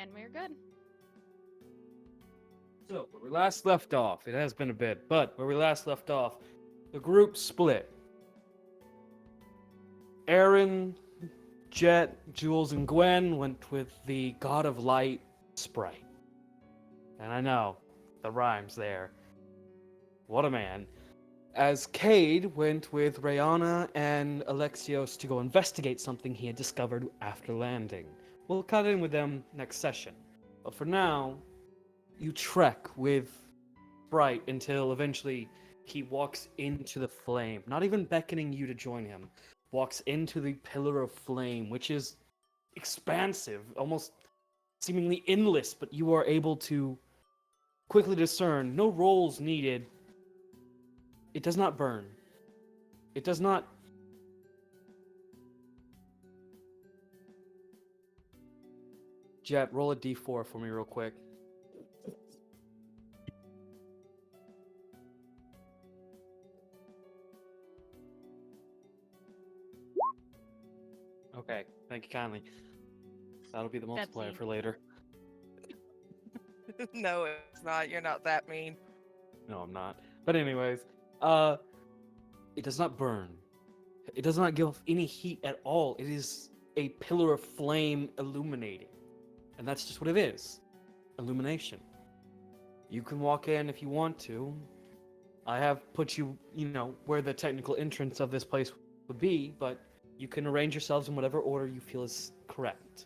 And we're good. So, where we last left off, it has been a bit, but where we last left off, the group split. Aaron, Jet, Jules, and Gwen went with the God of Light, Sprite. And I know, the rhymes there. What a man. As Cayde went with Rayana and Alexios to go investigate something he had discovered after landing. We'll cut in with them next session. But for now, you trek with Bright until eventually he walks into the flame, not even beckoning you to join him. Walks into the pillar of flame, which is expansive, almost seemingly endless, but you are able to quickly discern, no rolls needed. It does not burn. It does not. Jet, roll a d4 for me real quick. Okay, thank you kindly. That'll be the multiplier Betsy. for later. No, it's not. You're not that mean. No, I'm not. But anyways, it does not burn. It does not give off any heat at all. It is a pillar of flame illuminating. And that's just what it is. Illumination. You can walk in if you want to. I have put you, where the technical entrance of this place would be, but you can arrange yourselves in whatever order you feel is correct.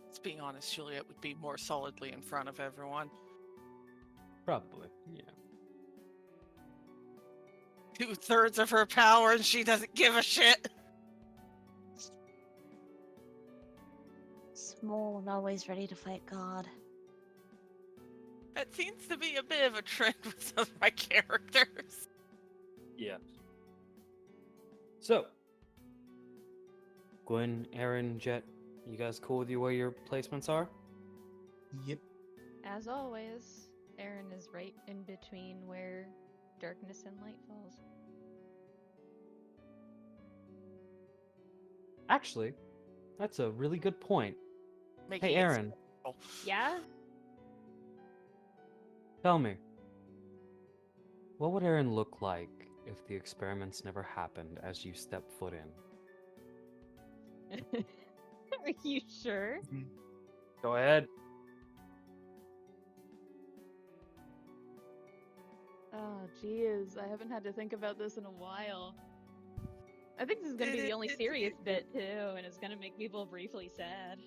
Let's be honest, Juliet would be more solidly in front of everyone. Probably, yeah. 2/3 of her power and she doesn't give a shit. Small and always ready to fight God. That seems to be a bit of a trend with some of my characters. Yeah. So, Gwen, Aaron, Jet, you guys cool with where your placements are? Yep. As always, Aaron is right in between where darkness and light falls. Actually, that's a really good point. Making Hey, it Aaron, simple. Yeah? tell me, what would Aaron look like if the experiments never happened as you step foot in? Are you sure? Go ahead. Oh, geez. I haven't had to think about this in a while. I think this is going to be the only serious bit, too, and it's going to make people briefly sad.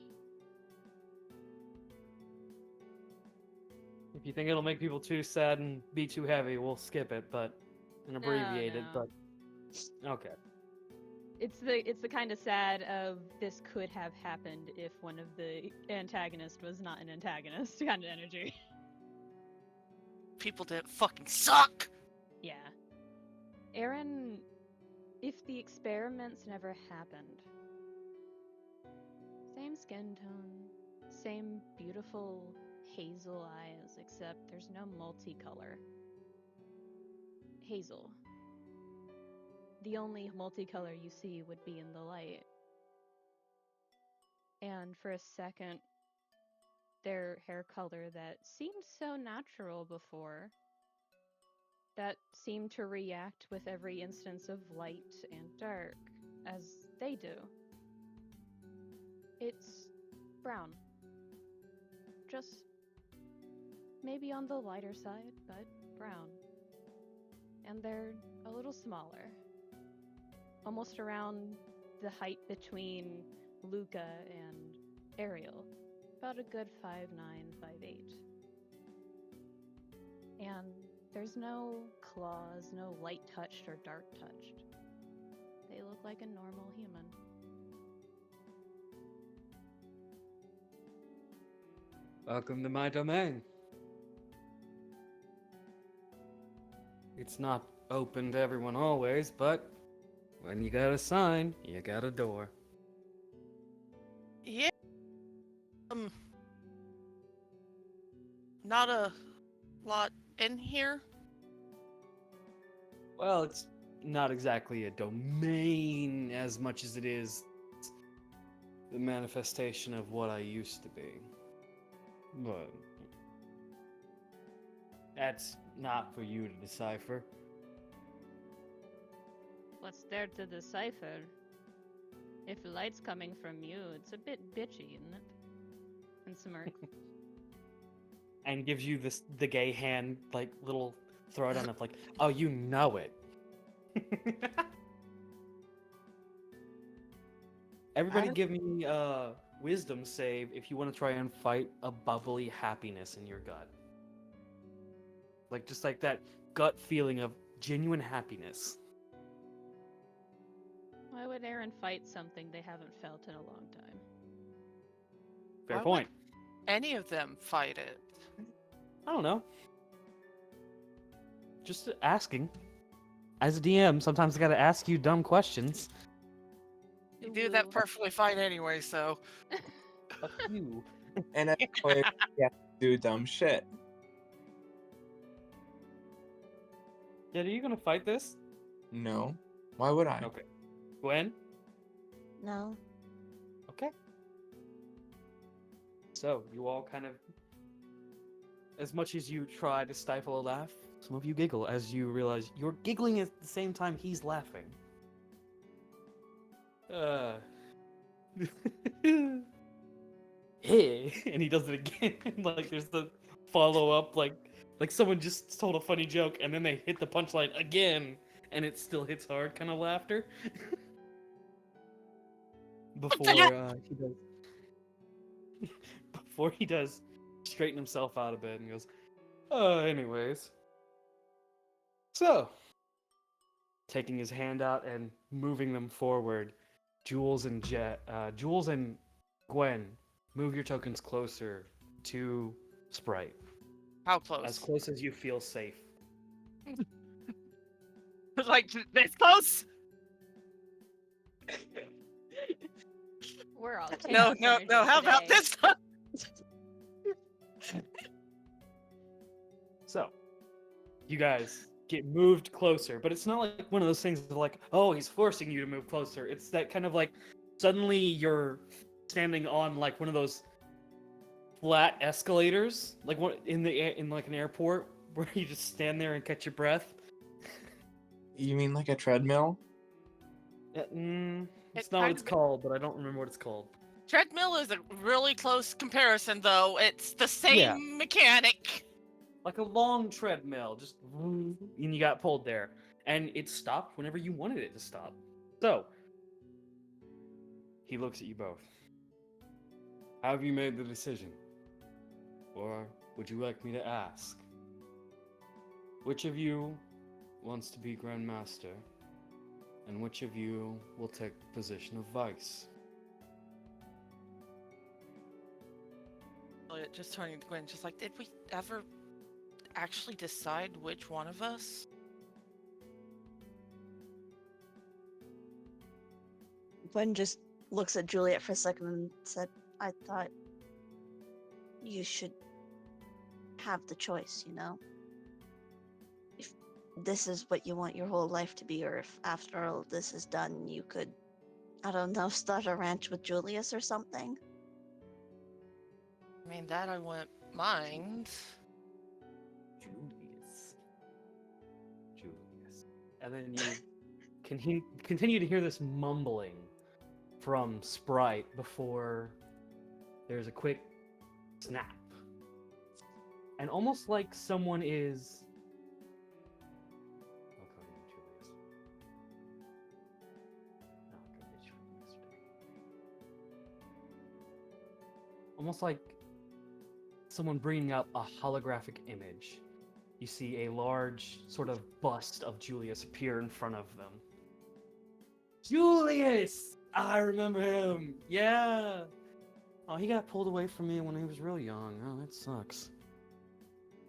If you think it'll make people too sad and be too heavy, we'll skip it, and abbreviate it, no. but okay. It's the kind of sad of this could have happened if one of the antagonists was not an antagonist kind of energy. People didn't fucking suck! Yeah. Aaron, if the experiments never happened, same skin tone, same beautiful hazel eyes, except there's no multicolor. Hazel. The only multicolor you see would be in the light. And for a second, their hair color that seemed so natural before, that seemed to react with every instance of light and dark, as they do. It's brown. Just maybe on the lighter side, but brown. And they're a little smaller. Almost around the height between Luca and Ariel. About a good 5'9", 5'8". And there's no claws, no light touched or dark touched. They look like a normal human. Welcome to my domain. It's not open to everyone always, but when you got a sign, you got a door. Yeah. Not a lot in here. Well, it's not exactly a domain as much as it is the manifestation of what I used to be. But that's not for you to decipher. What's there to decipher? If light's coming from you, it's a bit bitchy, isn't it? And smirk. And gives you the gay hand, like, little throw down of like, oh, you know it. Everybody give me a wisdom save if you want to try and fight a bubbly happiness in your gut. Like, just like that gut feeling of genuine happiness. Why would Aaron fight something they haven't felt in a long time? Fair Why point. Any of them fight it. I don't know. Just asking. As a DM, sometimes I gotta ask you dumb questions. You do that Ooh. perfectly fine anyway, so. Fuck you. And anyway, yeah, do dumb shit. Yeah, are you gonna fight this? No. Why would I? Okay. Gwen? No. Okay. So, you all kind of, as much as you try to stifle a laugh, some of you giggle as you realize you're giggling at the same time he's laughing. Hey, and he does it again. Like there's the follow up, like someone just told a funny joke and then they hit the punchline again, and it still hits hard kind of laughter. Before he does, before he does, straighten himself out a bit and goes, anyways. So, taking his hand out and moving them forward, Jules and Gwen, move your tokens closer to Sprite. How close? As close as you feel safe. Like, this close? We're all No, chaos no, energy no. How about today. this one? So, you guys get moved closer, but it's not like one of those things of like, oh, he's forcing you to move closer. It's that kind of like, suddenly you're standing on like one of those flat escalators, like one in like an airport, where you just stand there and catch your breath. You mean like a treadmill? It's It not what kind it's of- called, but I don't remember what it's called. Treadmill is a really close comparison, though. It's the same Yeah. mechanic. Like a long treadmill, just and you got pulled there, and it stopped whenever you wanted it to stop. So he looks at you both. Have you made the decision, or would you like me to ask? Which of you wants to be Grandmaster, and which of you will take the position of Vice? Just turning to Gwen, just like, did we ever actually decide which one of us? Gwen just looks at Juliet for a second and said, I thought you should have the choice, you know? If this is what you want your whole life to be, or if after all this is done, you could, I don't know, start a ranch with Julius or something. I mean, that I wouldn't mind. Julius. And then you continue to hear this mumbling from Sprite before there's a quick snap. And almost like someone is... I'll call you Julius. No, I'll call you from yesterday. Almost like someone bringing up a holographic image. You see a large sort of bust of Julius appear in front of them. Julius! I remember him! Yeah! Oh, he got pulled away from me when he was real young. Oh, that sucks.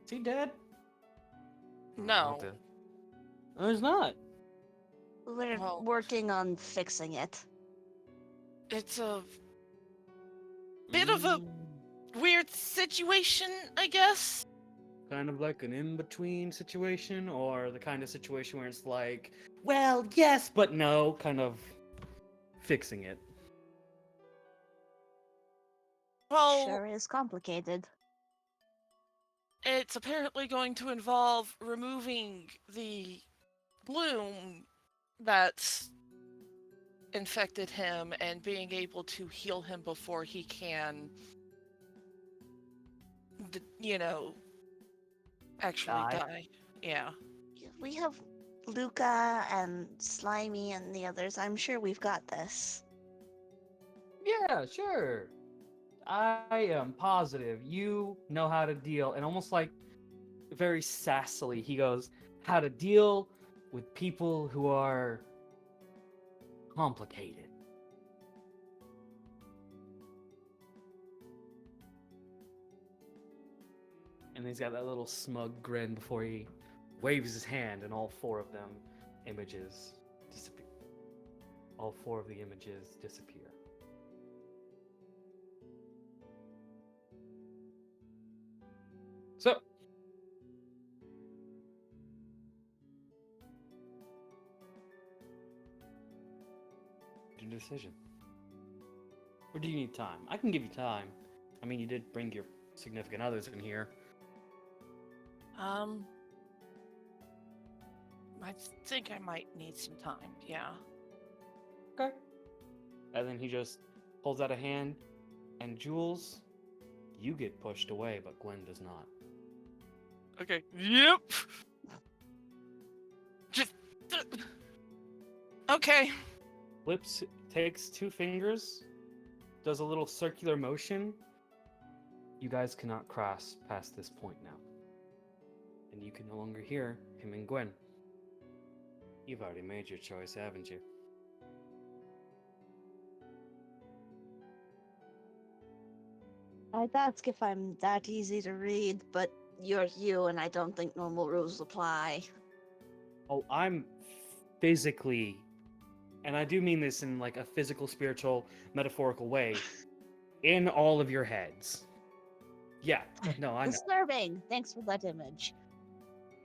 Is he dead? No. Not dead. Oh, he's not. We're Well- working on fixing it. It's a bit of a weird situation, I guess. kind of like an in-between situation, or the kind of situation where it's like, well, yes, but no, kind of fixing it? Well, Sure is complicated. it's apparently going to involve removing the bloom that's infected him and being able to heal him before he can, actually Die. die. Yeah. We have Luca and Slimy and the others. I'm sure we've got this. Yeah, sure. I am positive you know how to deal, and almost like very sassily, he goes, how to deal with people who are complicated. And he's got that little smug grin before he waves his hand, and all four of them images disappear. All four of the images disappear. So, your decision. Or do you need time? I can give you time. I mean, you did bring your significant others in here. I think I might need some time. Yeah. Okay. And then he just holds out a hand, and Jules, you get pushed away, but Gwen does not. Okay. Yep. Just. Okay. Flips, takes 2 fingers, does a little circular motion. You guys cannot cross past this point now. And you can no longer hear him and Gwen. You've already made your choice, haven't you? I'd ask if I'm that easy to read, but you're you, and I don't think normal rules apply. Oh, I'm physically, and I do mean this in like a physical, spiritual, metaphorical way, in all of your heads. Yeah, no, I know. Disturbing. Thanks for that image.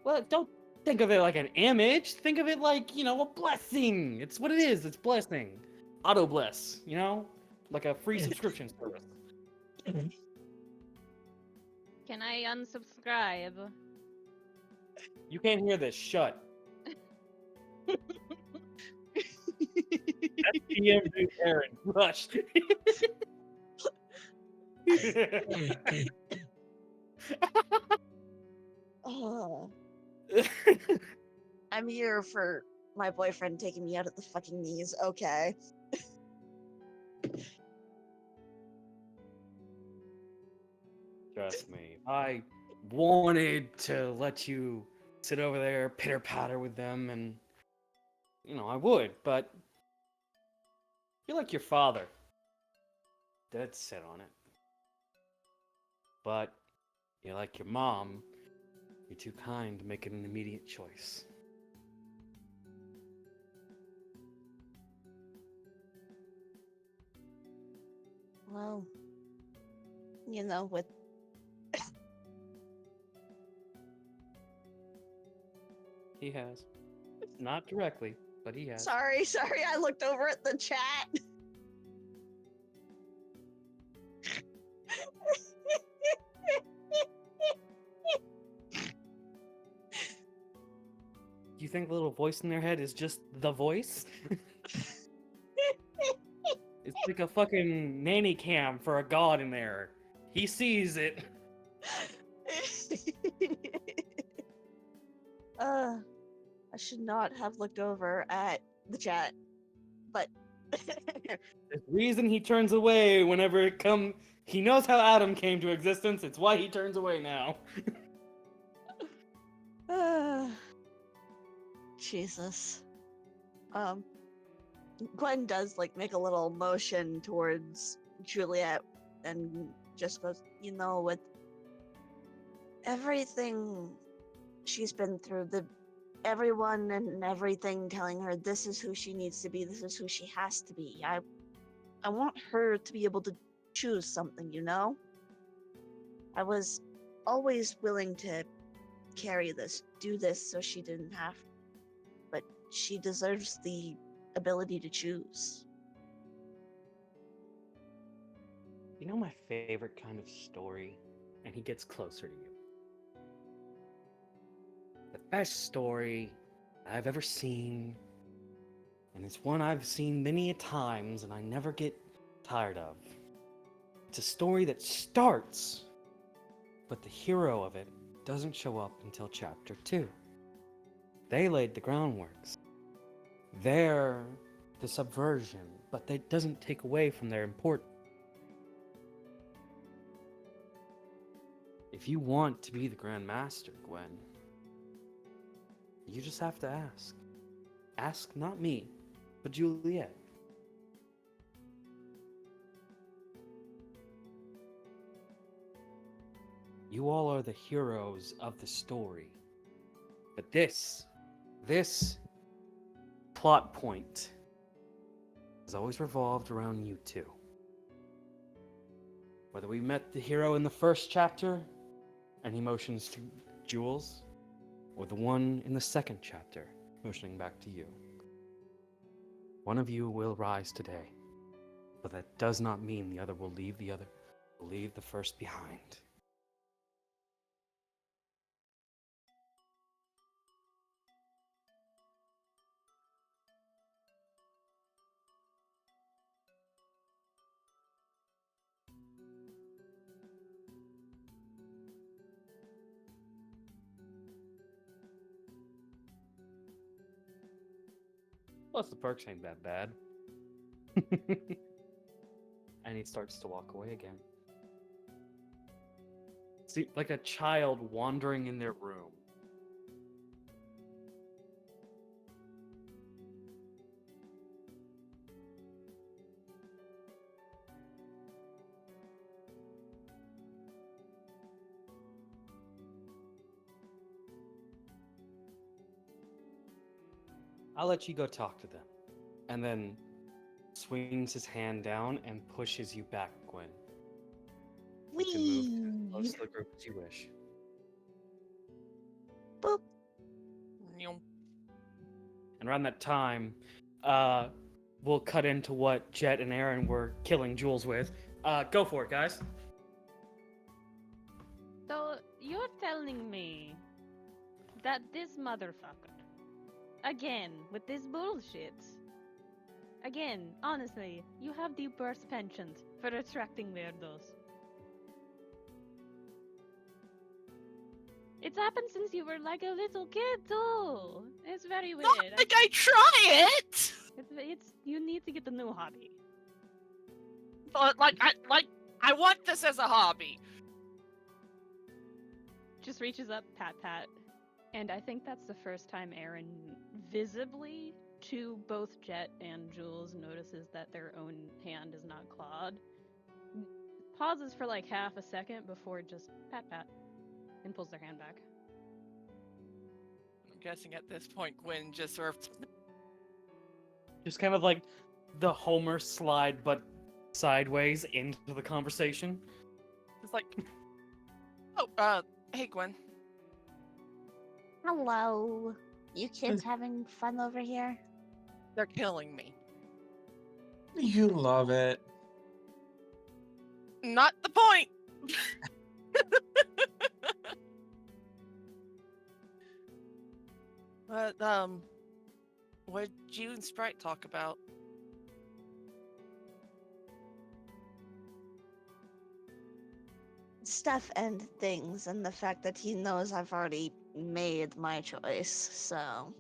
Well, don't think of it like an image. Think of it like, a blessing. It's what it is. It's blessing. Auto bless, like a free subscription service. Can I unsubscribe? You can't hear this. Shut. That's DMV Aaron. Rush. Ugh. I'm here for my boyfriend taking me out at the fucking knees. Okay. Trust me. I wanted to let you sit over there, pitter patter with them, and I would, but you're like your father. Dead set on it. But you're like your mom. You're too kind to make an immediate choice. Well, with He has. Not directly, but he has. sorry, I looked over at the chat. You think the little voice in their head is just the voice? It's like a fucking nanny cam for a god in there. He sees it. I should not have looked over at the chat, but The reason he turns away whenever it comes... He knows how Adam came to existence. It's why he turns away now. Jesus. Gwen does make a little motion towards Juliet and just goes, with everything she's been through, everyone and everything telling her this is who she needs to be, this is who she has to be. I want her to be able to choose something, I was always willing to carry this, do this so she didn't have to. But she deserves the ability to choose. You know my favorite kind of story? And he gets closer to you. The best story I've ever seen, and it's one I've seen many a times and I never get tired of. It's a story that starts, but the hero of it doesn't show up until chapter 2. They laid the groundworks. They're the subversion, but that doesn't take away from their importance. If you want to be the Grand Master, Gwen, you just have to ask. Ask not me, but Juliet. You all are the heroes of the story. But this plot point has always revolved around you two. Whether we met the hero in the first chapter, and he motions to Jules, or the one in the second chapter, motioning back to you. One of you will rise today, but that does not mean the other will leave the first behind. Plus, the perks ain't that bad. And he starts to walk away again. See, like a child wandering in their room. I'll let you go talk to them. And then swings his hand down and pushes you back, Gwen. You can move as close to the group as you wish. Boop. Nyum. And around that time, we'll cut into what Jet and Aaron were killing Jules with. Go for it, guys. So, you're telling me that this motherfucker, again, with this bullshit. Again, honestly, you have the worst penchant for attracting weirdos. It's happened since you were like a little kid, too. It's very weird. Not like I try it. It's you need to get a new hobby. But I want this as a hobby. Just reaches up, pat pat. And I think that's the first time Aaron visibly to both Jet and Jules notices that their own hand is not clawed. Pauses for like half a second before just pat pat and pulls their hand back. I'm guessing at this point Gwen just sort of Just kind of like the Homer slide, but sideways into the conversation. is like, oh, hey Gwen. Hello. You kids having fun over here? They're killing me. You love it. Not the point. But what did you and Sprite talk about? Stuff and things, and the fact that he knows I've already made my choice, so.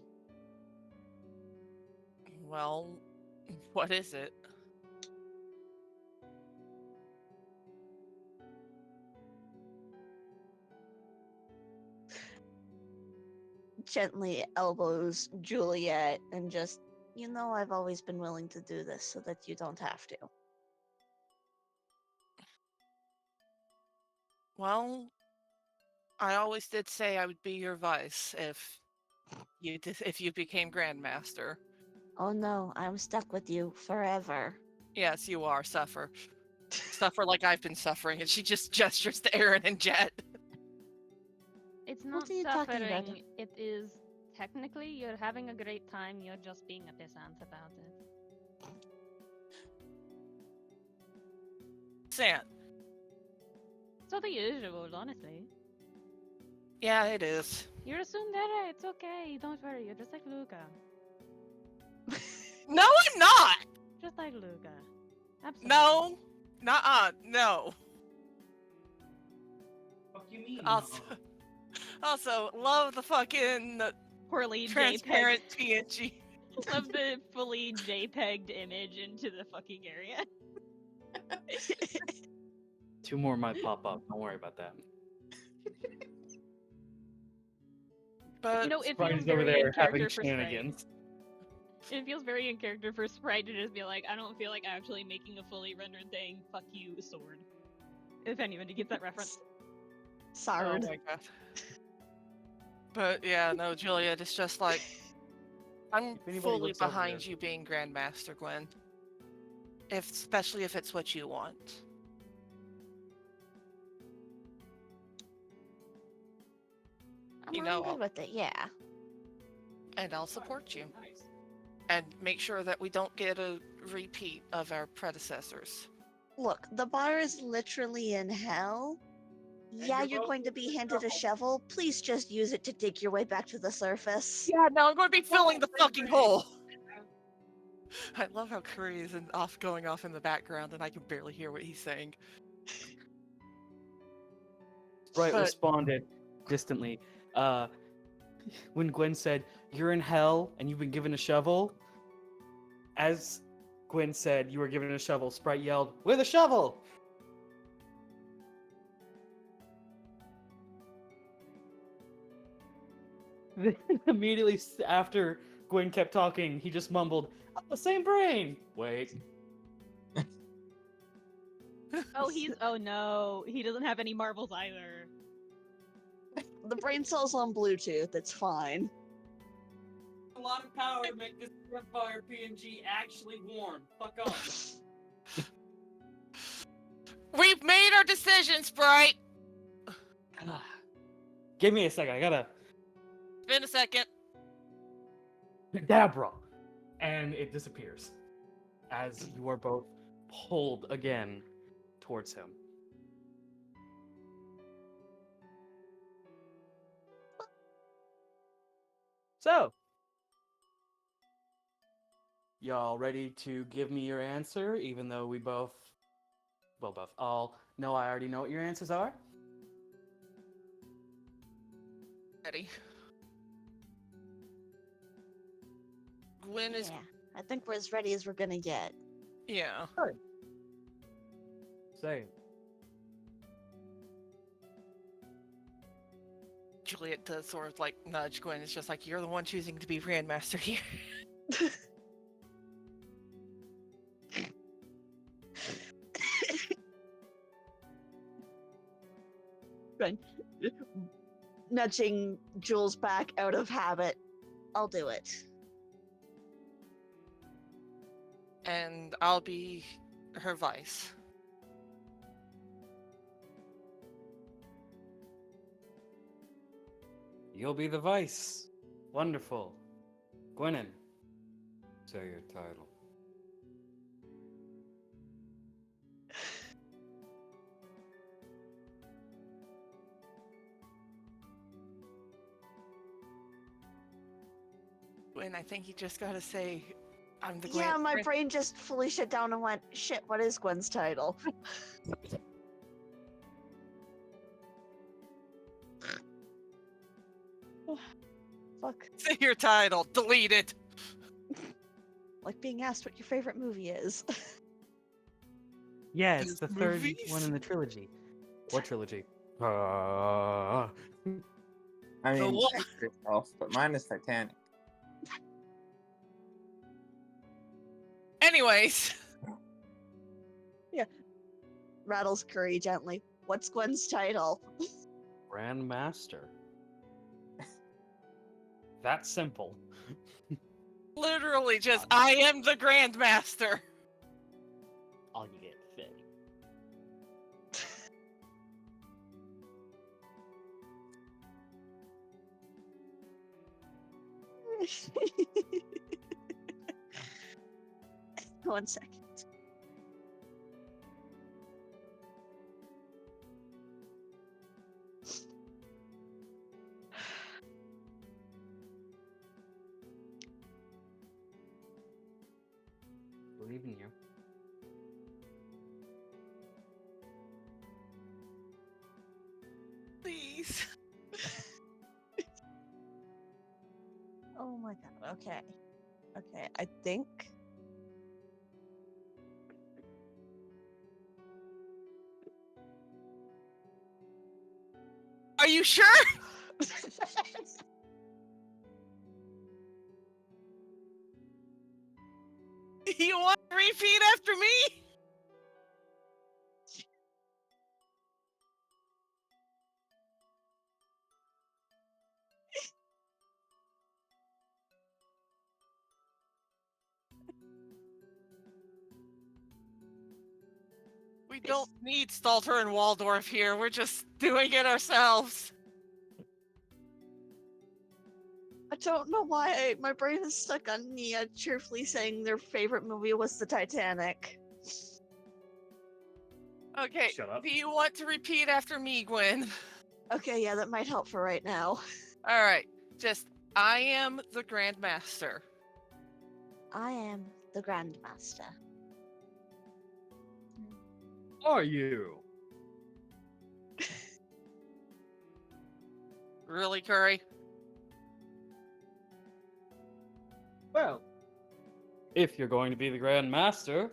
Well, what is it? Gently elbows Juliet and just, I've always been willing to do this so that you don't have to. Well, I always did say I would be your vice if you became Grandmaster. Oh no, I'm stuck with you forever. Yes, you are. Suffer like I've been suffering. And she just gestures to Aaron and Jet. It's What not are you talking about? suffering. It is technically you're having a great time. You're just being a pissant about it. Sam. So the usual, honestly. Yeah, it is. You're a tsundere. It's okay. Don't worry. You're just like Luca. No, I'm not. Just like Luca. Absolutely. No. Nuh-uh. No. Fuck you mean? Also, love the fucking Poorly transparent JPEG. PNG. Love the fully JPEG'd image into the fucking area. 2 more might pop up. Don't worry about that. But You know, it Sprite feels is over very in there having character for Sprite. shenanigans. It feels very in character for Sprite to just be like, I don't feel like actually making a fully rendered thing. Fuck you, sword. If anybody gets that reference. Sorry. oh my god. But yeah, no, Juliet, it's just like I'm If anybody fully looks over behind there- you being Grandmaster Gwen. Especially if it's what you want. I'm You know, good with it, yeah. And I'll support you. And make sure that we don't get a repeat of our predecessors. Look, the bar is literally in hell. Yeah, you're you're both going to be handed a shovel. Please just use it to dig your way back to the surface. Yeah, no, I'm going to be filling the fucking hole. I love how Kuri is going off in the background and I can barely hear what he's saying. Sprite But- responded distantly. When Gwen said, "You're in hell and you've been given a shovel," as Gwen said, "You were given a shovel," Sprite yelled, "With a shovel!" Then immediately after Gwen kept talking, he just mumbled, "I'm the same brain!" Wait. Oh no, he doesn't have any marbles either. The brain cell's on Bluetooth, it's fine. A lot of power to make this Fire PNG actually warm. Fuck off. We've made our decision, Sprite! Give me a second, I gotta... It's been a second. Dabra! And it disappears. As you are both pulled again towards him. So, y'all ready to give me your answer, even though we both all know I already know what your answers are? Ready. Gwen is... Yeah, I think we're as ready as we're gonna get. Yeah. Say. Juliet does sort of like nudge Gwen. It's just like, you're the one choosing to be Grandmaster here. Nudging Jules back out of habit. I'll do it. And I'll be her vice. You'll be the vice. Wonderful. Gwennon. Say your title. Gwen, I think you just gotta say, I'm the Yeah, my Grand... brain just fully shut down and went, shit, what is Gwen's title? Fuck. Say your title. Delete it. Like being asked what your favorite movie is. Yeah, it's the Those third movies? one in the trilogy. What trilogy? I mean, what? check yourself, but mine is Titanic. Anyways. Rattles Curry gently. What's Gwen's title? Grandmaster. That's simple. Literally just, I am the Grandmaster. All you get fit. 1 second. Believe in you. Please. Oh my god. Okay. Okay. I think. Are you sure? You want to repeat after me? We don't need Stalter and Waldorf here. We're just doing it ourselves. I don't know why my brain is stuck on Nia cheerfully saying their favorite movie was the Titanic. Okay. Shut up. Do you want to repeat after me, Gwen? Okay, yeah, that might help for right now. All right. Just, I am the Grandmaster. I am the Grandmaster. Are you? Really, Curry? Well, if you're going to be the Grand Master,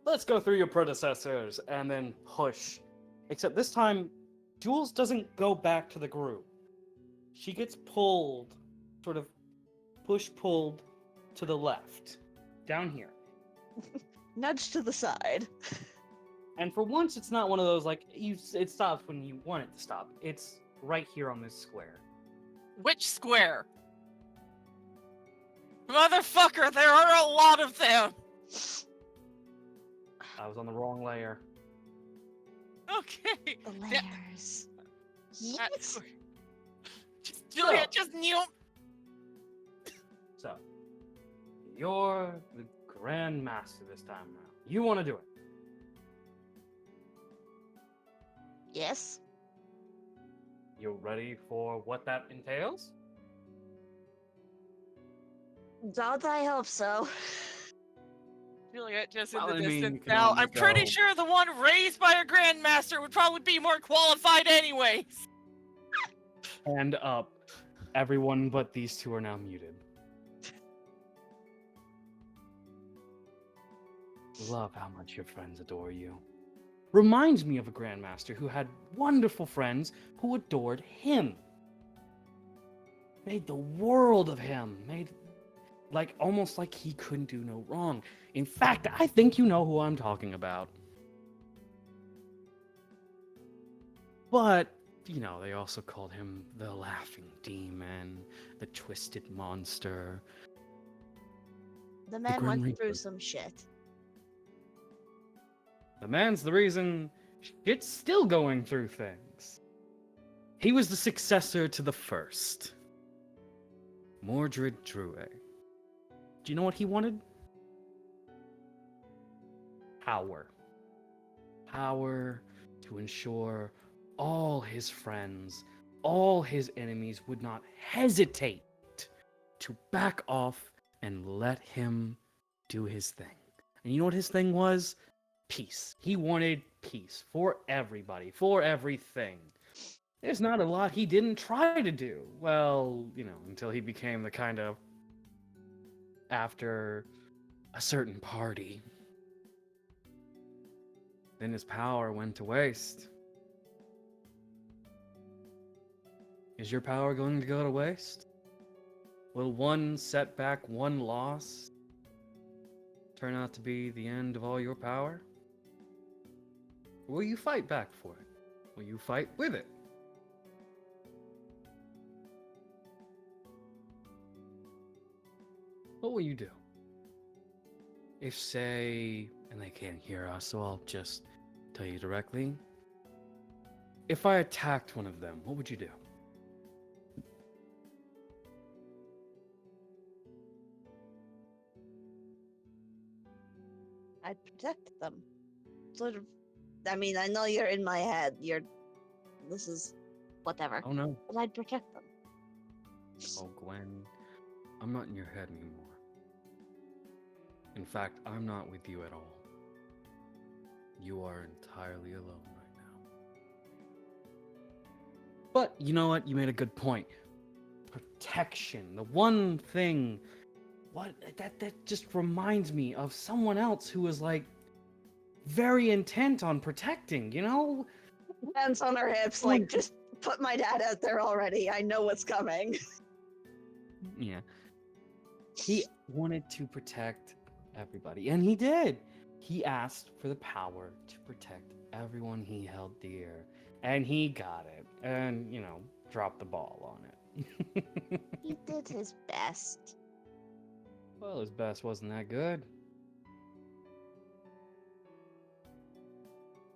let's go through your predecessors and then push. Except this time, Jules doesn't go back to the group. She gets pulled, sort of pulled to the left, down here. Nudge to the side. And for once, it's not one of those like it stops when you want it to stop. It's right here on this square. Which square? Motherfucker, there are a lot of them! I was on the wrong layer. Okay. The Yeah. layers. That Yes. square. Just, Julia, So- just kneel. So, you're the Grand Master this time around. You want to do it. Yes. You ready for what that entails? God, I hope so. Juliet just Well, in I the mean, distance you can now. only I'm pretty go- sure the one raised by a grandmaster would probably be more qualified anyways. And up. Everyone but these two are now muted. Love how much your friends adore you. Reminds me of a Grandmaster who had wonderful friends who adored him. Made the world of him. Made almost like he couldn't do no wrong. In fact, I think you know who I'm talking about. But, they also called him the Laughing Demon, the Twisted Monster. The man Grim went through Reaper. some shit. The man's the reason shit's still going through things. He was the successor to the first. Mordred Drue. Do you know what he wanted? Power. Power to ensure all his friends, all his enemies would not hesitate to back off and let him do his thing. And you know what his thing was? Peace. He wanted peace for everybody, for everything. There's not a lot he didn't try to do. Well, until he became the kind of after a certain party. Then his power went to waste. Is your power going to go to waste? Will one setback, one loss, turn out to be the end of all your power? Or will you fight back for it? Will you fight with it? What will you do? If, say, and they can't hear us, so I'll just tell you directly. If I attacked one of them, what would you do? I'd protect them. Sort of. I mean, I know you're in my head. This is whatever. Oh no. But I'd protect them. Oh, Gwen, I'm not in your head anymore. In fact, I'm not with you at all. You are entirely alone right now. But you know what? You made a good point. Protection. The one thing that just reminds me of someone else who was like very intent on protecting, you know? Hands on her hips, like, just put my dad out there already. I know what's coming. Yeah. He wanted to protect everybody, and he did. He asked for the power to protect everyone he held dear, and he got it, and, you know, dropped the ball on it. He did his best. Well, his best wasn't that good.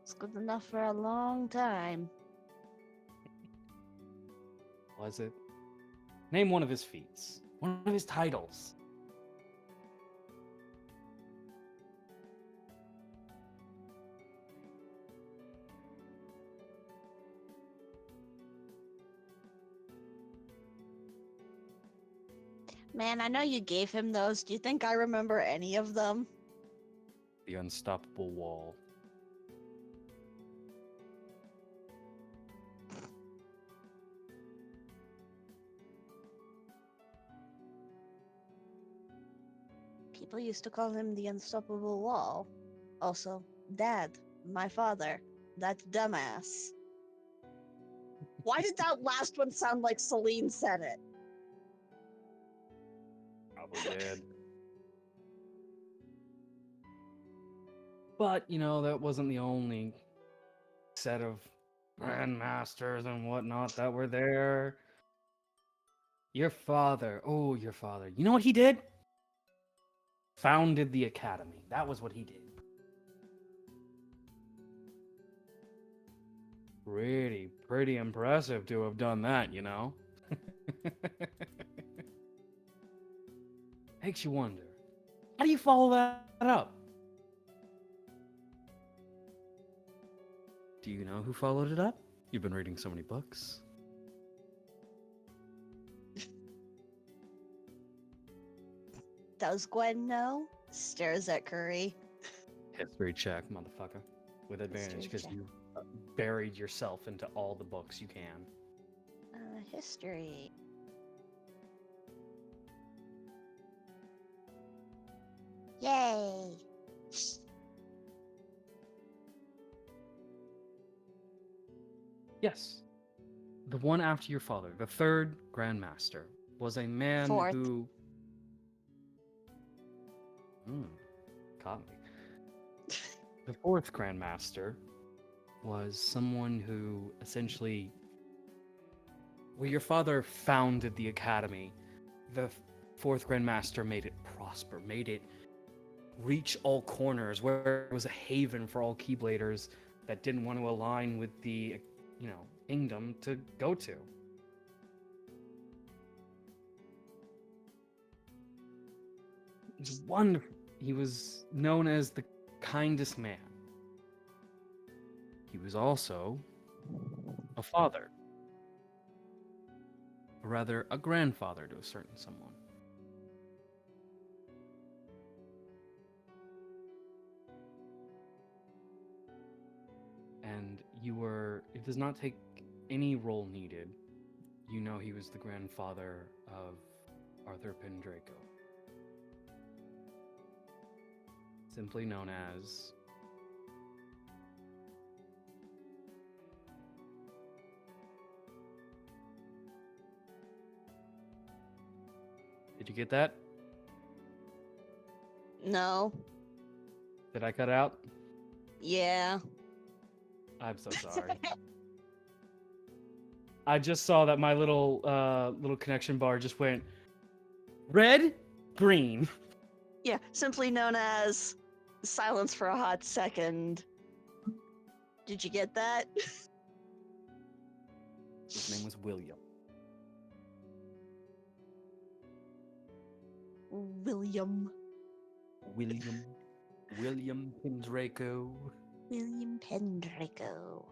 It's good enough for a long time. Was it? Name one of his feats. One of his titles. Man, I know you gave him those. Do you think I remember any of them? The unstoppable wall. People used to call him the Unstoppable Wall. Also, Dad, my father, that dumbass. Why did that last one sound like Celine said it? Probably did. But, you know, that wasn't the only set of grandmasters and whatnot that were there. Your father. Oh, your father. You know what he did? Founded the academy. That was what he did. Pretty impressive to have done that, you know? Makes you wonder. How do you follow that up? Do you know who followed it up? You've been reading so many books. Does Gwen know? Stares at Kuri. History check, motherfucker. With advantage, History because check. you buried yourself into all the books you can. History. Yay! Yes. The one after your father, the third Grand Master, was a man Fourth. who... Caught me. The fourth Grand Master was someone who essentially... Well, your father founded the academy. The fourth Grand Master made it prosper, made it reach all corners, where it was a haven for all Keybladers that didn't want to align with the, you know, kingdom to go to. It was wonderful. He was known as the kindest man. He was also a father. Or rather, a grandfather to a certain someone. And you were, it does not take any role needed. You know he was the grandfather of Arthur Pendraco. Simply known as... Did you get that? No. Did I cut out? Yeah. I'm so sorry. I just saw that my little connection bar just went red, green. Yeah, simply known as silence for a hot second. Did you get that? His name was William. William. William. William Pendraco. William Pendraco.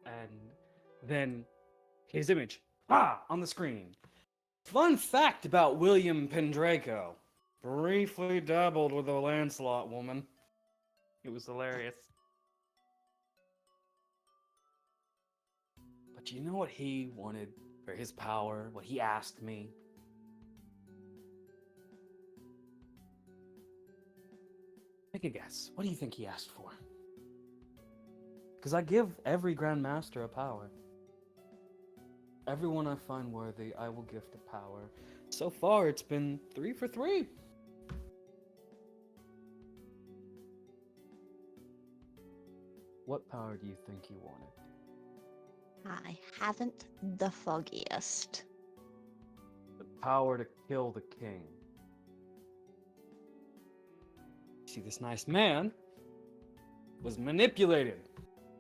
And then his image, on the screen. Fun fact about William Pendraco. Briefly dabbled with a Lancelot woman. It was hilarious. But you know what he wanted for his power? What he asked me? Make a guess. What do you think he asked for? Because I give every Grand Master a power. Everyone I find worthy, I will gift a power. So far, it's been 3 for 3. What power do you think he wanted? I haven't the foggiest. The power to kill the king. See, this nice man was manipulated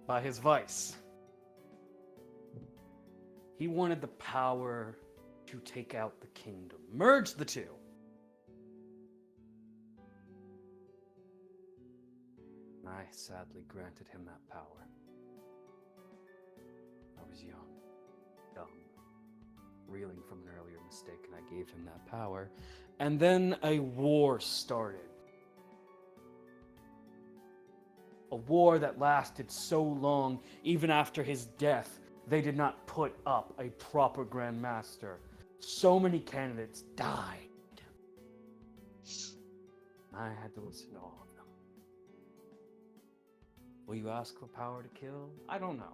by his vice. He wanted the power to take out the kingdom, merge the two. And I sadly granted him that power. I was young, dumb, reeling from an earlier mistake, and I gave him that power. And then a war started. A war that lasted so long, even after his death, they did not put up a proper Grand Master. So many candidates died. I had to listen to all of them. Will you ask for power to kill? I don't know.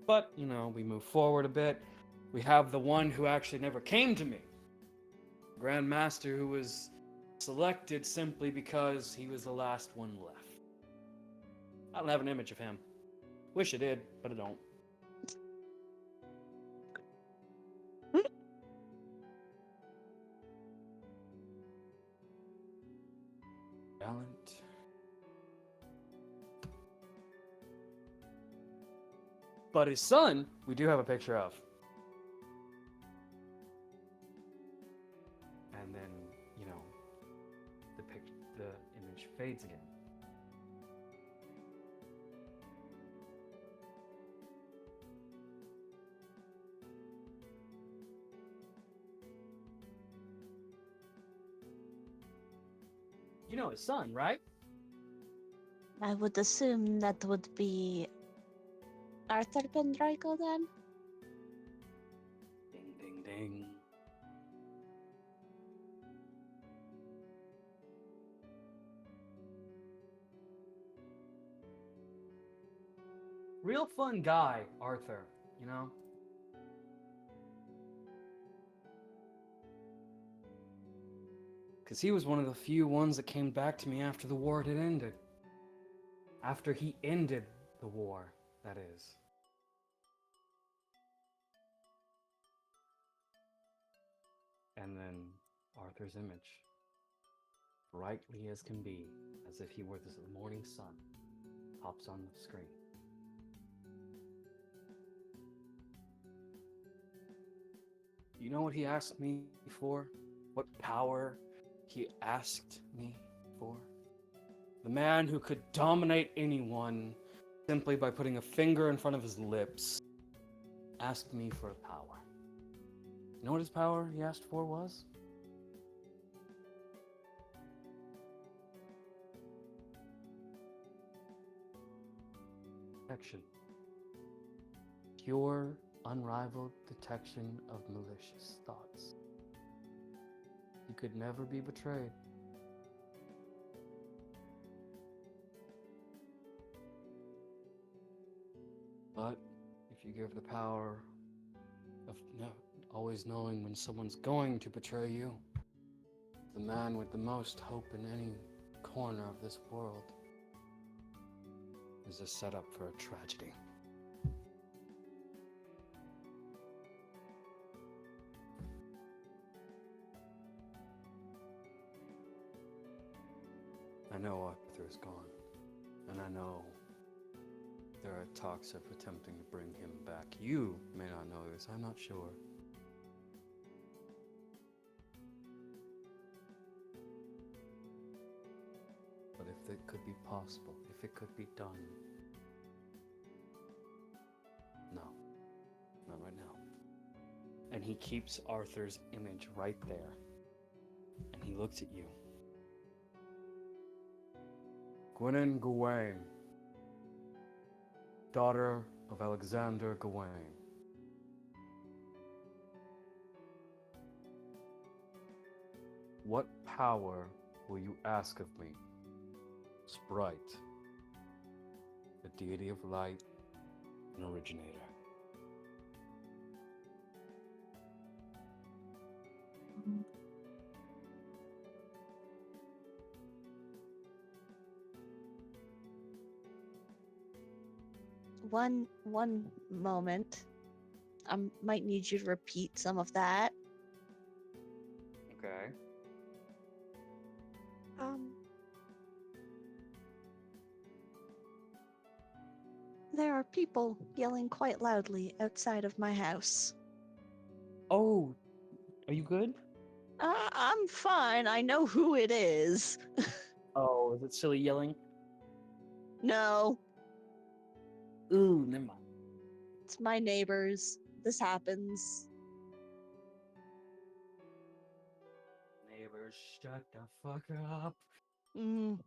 But, we move forward a bit. We have the one who actually never came to me. Grand Master who was selected simply because he was the last one left. I don't have an image of him. Wish I did, but I don't. Gallant. But his son, we do have a picture of. And then, the image fades again. You know his son, right? I would assume that would be Arthur Pendraco then? Ding, ding, ding. Real fun guy, Arthur, Because he was one of the few ones that came back to me after the war had ended. After he ended the war, that is. And then Arthur's image, brightly as can be, as if he were the morning sun, pops on the screen. You know what he asked me for? What power he asked me for? The man who could dominate anyone simply by putting a finger in front of his lips asked me for power. You know what his power he asked for was? Protection. Pure, unrivaled detection of malicious thoughts. He could never be betrayed. But if you give the power of always knowing when someone's going to betray you, the man with the most hope in any corner of this world is a setup for a tragedy. I know Arthur is gone, and I know there are talks of attempting to bring him back. You may not know this, I'm not sure. if it could be possible, if it could be done. No, not right now. And he keeps Arthur's image right there. And he looks at you. Gwynin Gawain, daughter of Alexander Gawain. What power will you ask of me? Sprite, the deity of light and originator. One moment. I might need you to repeat some of that. Okay. There are people yelling quite loudly outside of my house. Oh, are you good? I'm fine. I know who it is. Oh, is it silly yelling? No, Ooh, never mind. it's my neighbors. This happens. Neighbors, shut the fuck up. Mm.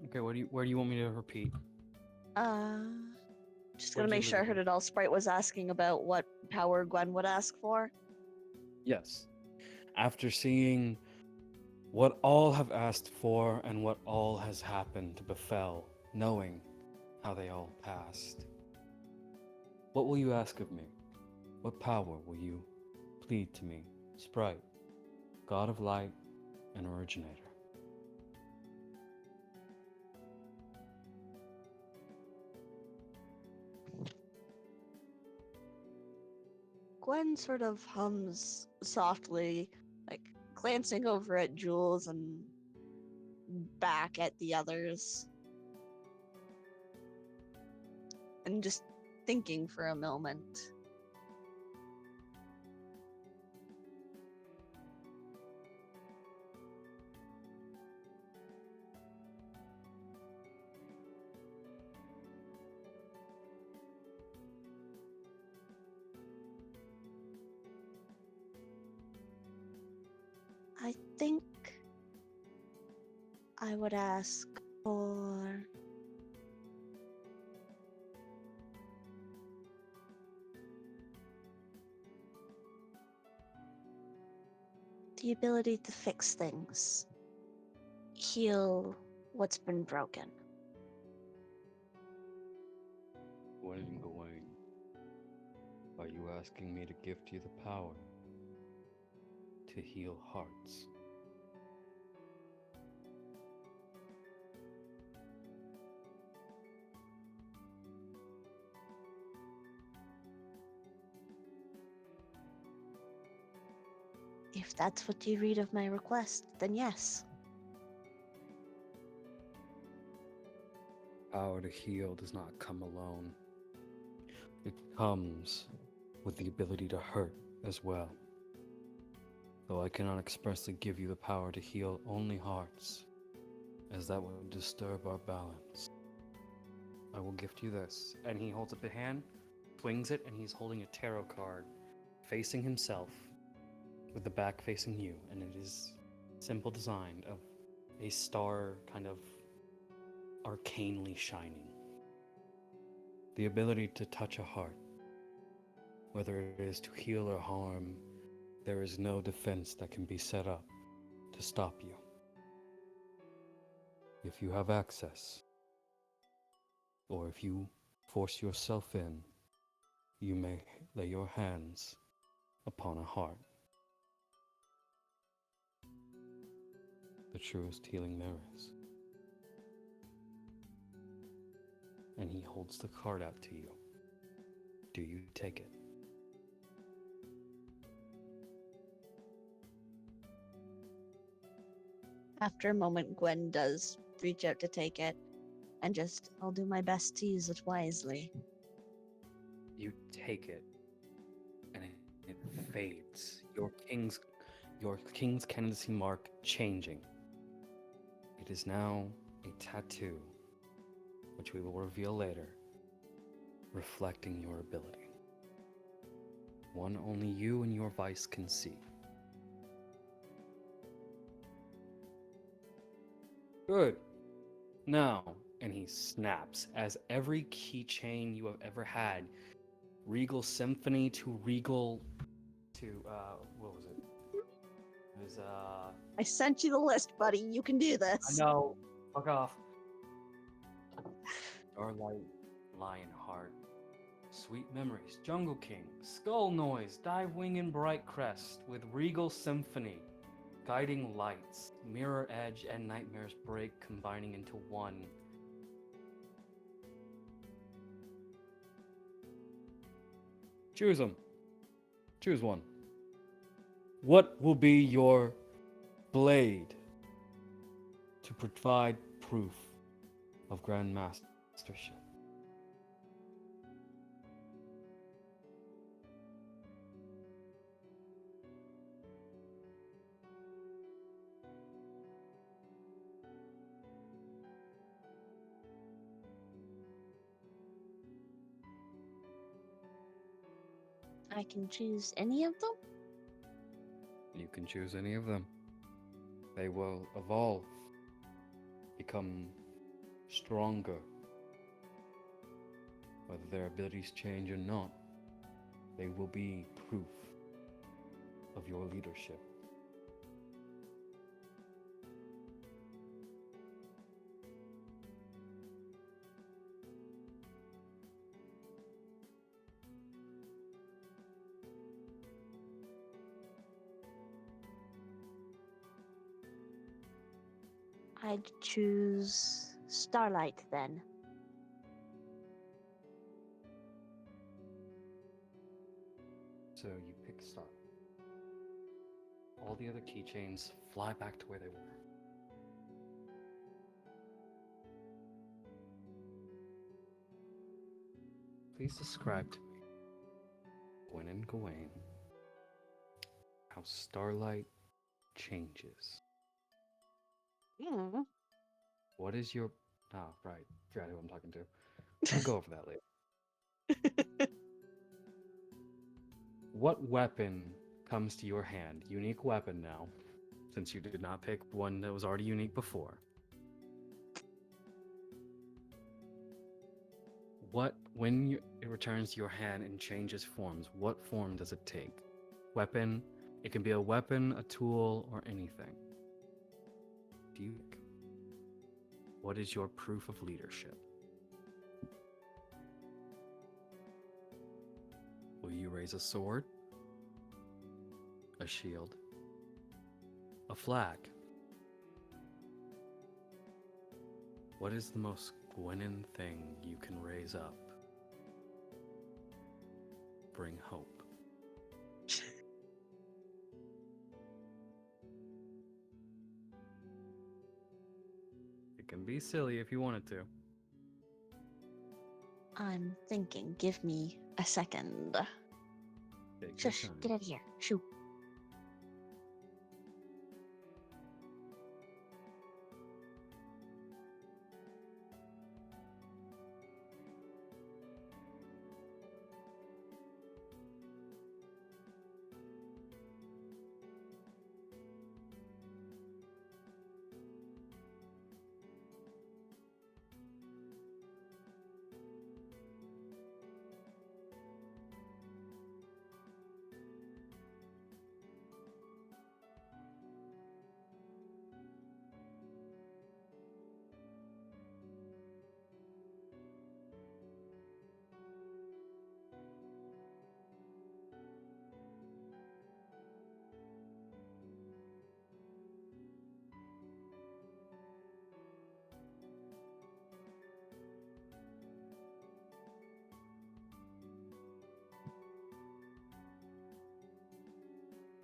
Okay, where do you want me to repeat? Just Where'd gonna you make sure I leave heard it? it all. Sprite was asking about what power Gwen would ask for. Yes. After seeing what all have asked for and what all has happened befell, knowing how they all passed, what will you ask of me? What power will you plead to me? Sprite, god of light and originator. Gwen sort of hums softly, like glancing over at Jules and back at the others. And just thinking for a moment. I think I would ask for the ability to fix things, heal what's been broken. Gwynin Gawain, are you asking me to gift you the power to heal hearts? If that's what you read of my request, then yes. Power to heal does not come alone. It comes with the ability to hurt as well. Though I cannot expressly give you the power to heal only hearts, as that would disturb our balance, I will gift you this. And he holds up a hand, swings it, and he's holding a tarot card facing himself with the back facing you, and it is simple design of a star kind of arcanely shining. The ability to touch a heart, whether it is to heal or harm, there is no defense that can be set up to stop you. If you have access, or if you force yourself in, you may lay your hands upon a heart. The truest healing there is. And he holds the card out to you. Do you take it? After a moment, Gwen does reach out to take it, and just, I'll do my best to use it wisely. You take it, and it fades. Your king's candidacy mark changing. It is now a tattoo, which we will reveal later, reflecting your ability. One only you and your vice can see. Good. Now, and he snaps as every keychain you have ever had, Regal Symphony to Regal to what was it? It was I sent you the list, buddy. You can do I this. know. Fuck off. Starlight, Lionheart, Sweet Memories, Jungle King, Skull Noise, Dive Wing and Bright Crest with Regal Symphony, Guiding Lights, Mirror Edge and Nightmare's Break combining into one. Choose them. Choose one. What will be your blade to provide proof of Grand Mastership? I can choose any of them? You can choose any of them. They will evolve, become stronger. Whether their abilities change or not, they will be proof of your leadership. I'd choose Starlight then. So you pick Star. All the other keychains fly back to where they were. Please describe to me, Gwen and Gawain, how Starlight changes. What is your... Oh, right. Forgot who I'm talking to. We'll go over that later. What weapon comes to your hand? Unique weapon now, since you did not pick one that was already unique before. When it returns to your hand and changes forms, what form does it take? Weapon. It can be a weapon, a tool, or anything. What is your proof of leadership? Will you raise a sword? A shield? A flag? What is the most Gwenin thing you can raise up? Bring hope. It can be silly if you wanted to. I'm thinking. Give me a second. Take your Shush, time. get out of here. Shoo.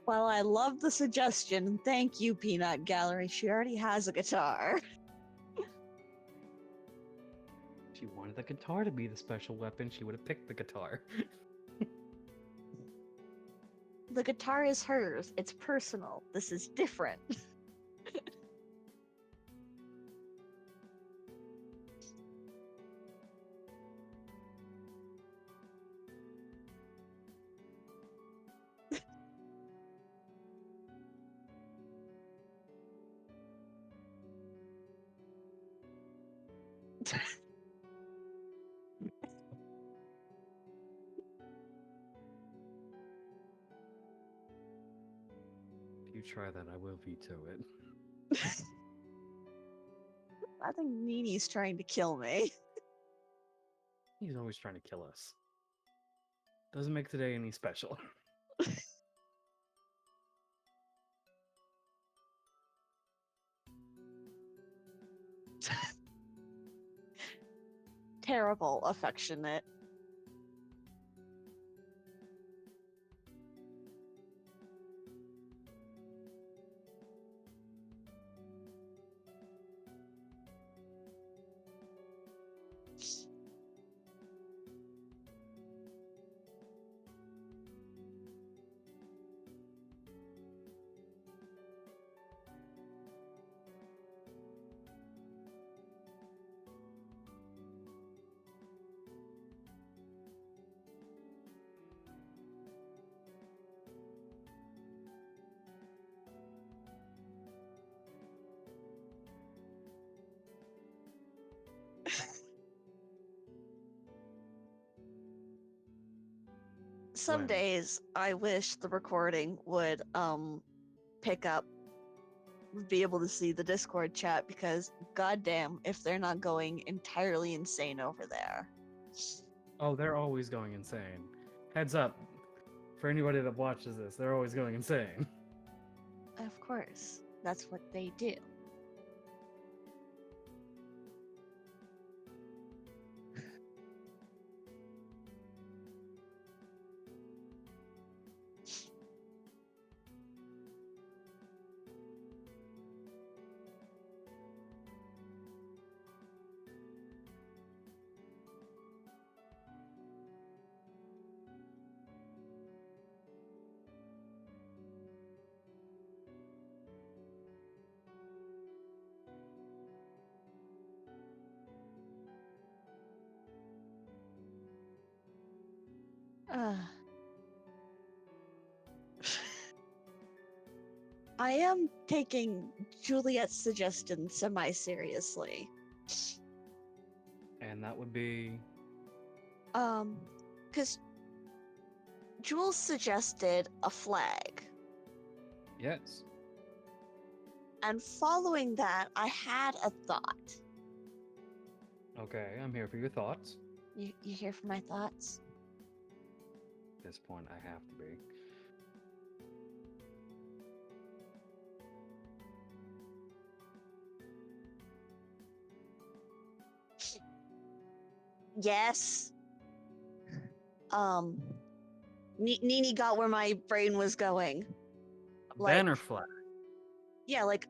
Well, I love the suggestion. Thank you, Peanut Gallery. She already has a guitar. If she wanted the guitar to be the special weapon, she would have picked the guitar. The guitar is hers. It's personal. This is different. If you try that, I will veto it. I think Nini's trying to kill me. He's always trying to kill us. Doesn't make today any special. Terrible, affectionate. Some When? days I wish the recording would pick up, be able to see the Discord chat, because goddamn if they're not going entirely insane over there. Oh, they're always going insane. Heads up. For anybody that watches this, they're always going insane. Of course, that's what they do. Uh, I am taking Juliet's suggestion semi-seriously. And that would be... Because Jules suggested a flag, Yes. and following that, I had a thought. Okay, I'm here for your thoughts. You hear from my thoughts? At this point, I have to be. Yes. Nini got where my brain was going. A Like- banner flag. Yeah, like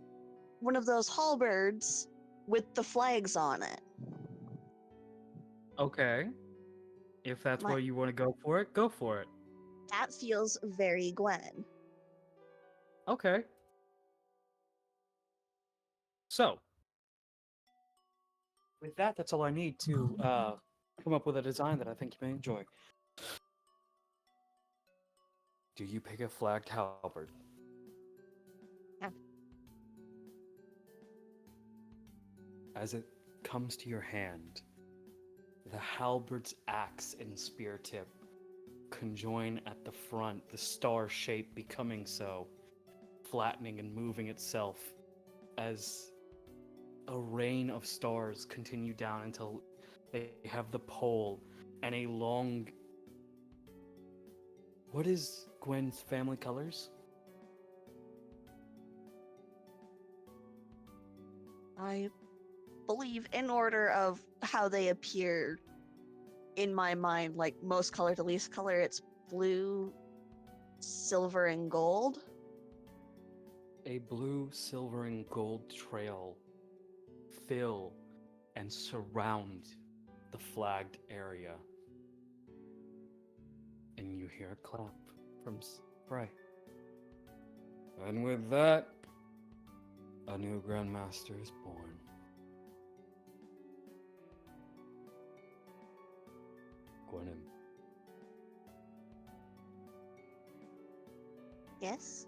one of those halberds with the flags on it. Okay. If that's My- where you want to go for it, go for it. That feels very Gwen. Okay. So, with that, that's all I need to come up with a design that I think you may enjoy. Do you pick a flagged halberd? Yeah. As it comes to your hand, the halberd's axe and spear tip conjoin at the front, the star shape becoming so, flattening and moving itself as a rain of stars continue down until they have the pole and a long... What is Gwen's family colors? I believe in order of how they appear in my mind, like most color to least color, it's blue, silver and gold. A blue, silver, and gold trail fill and surround the flagged area. And you hear a clap from Spray. And with that, a new Grandmaster is born. Gwenim. Yes?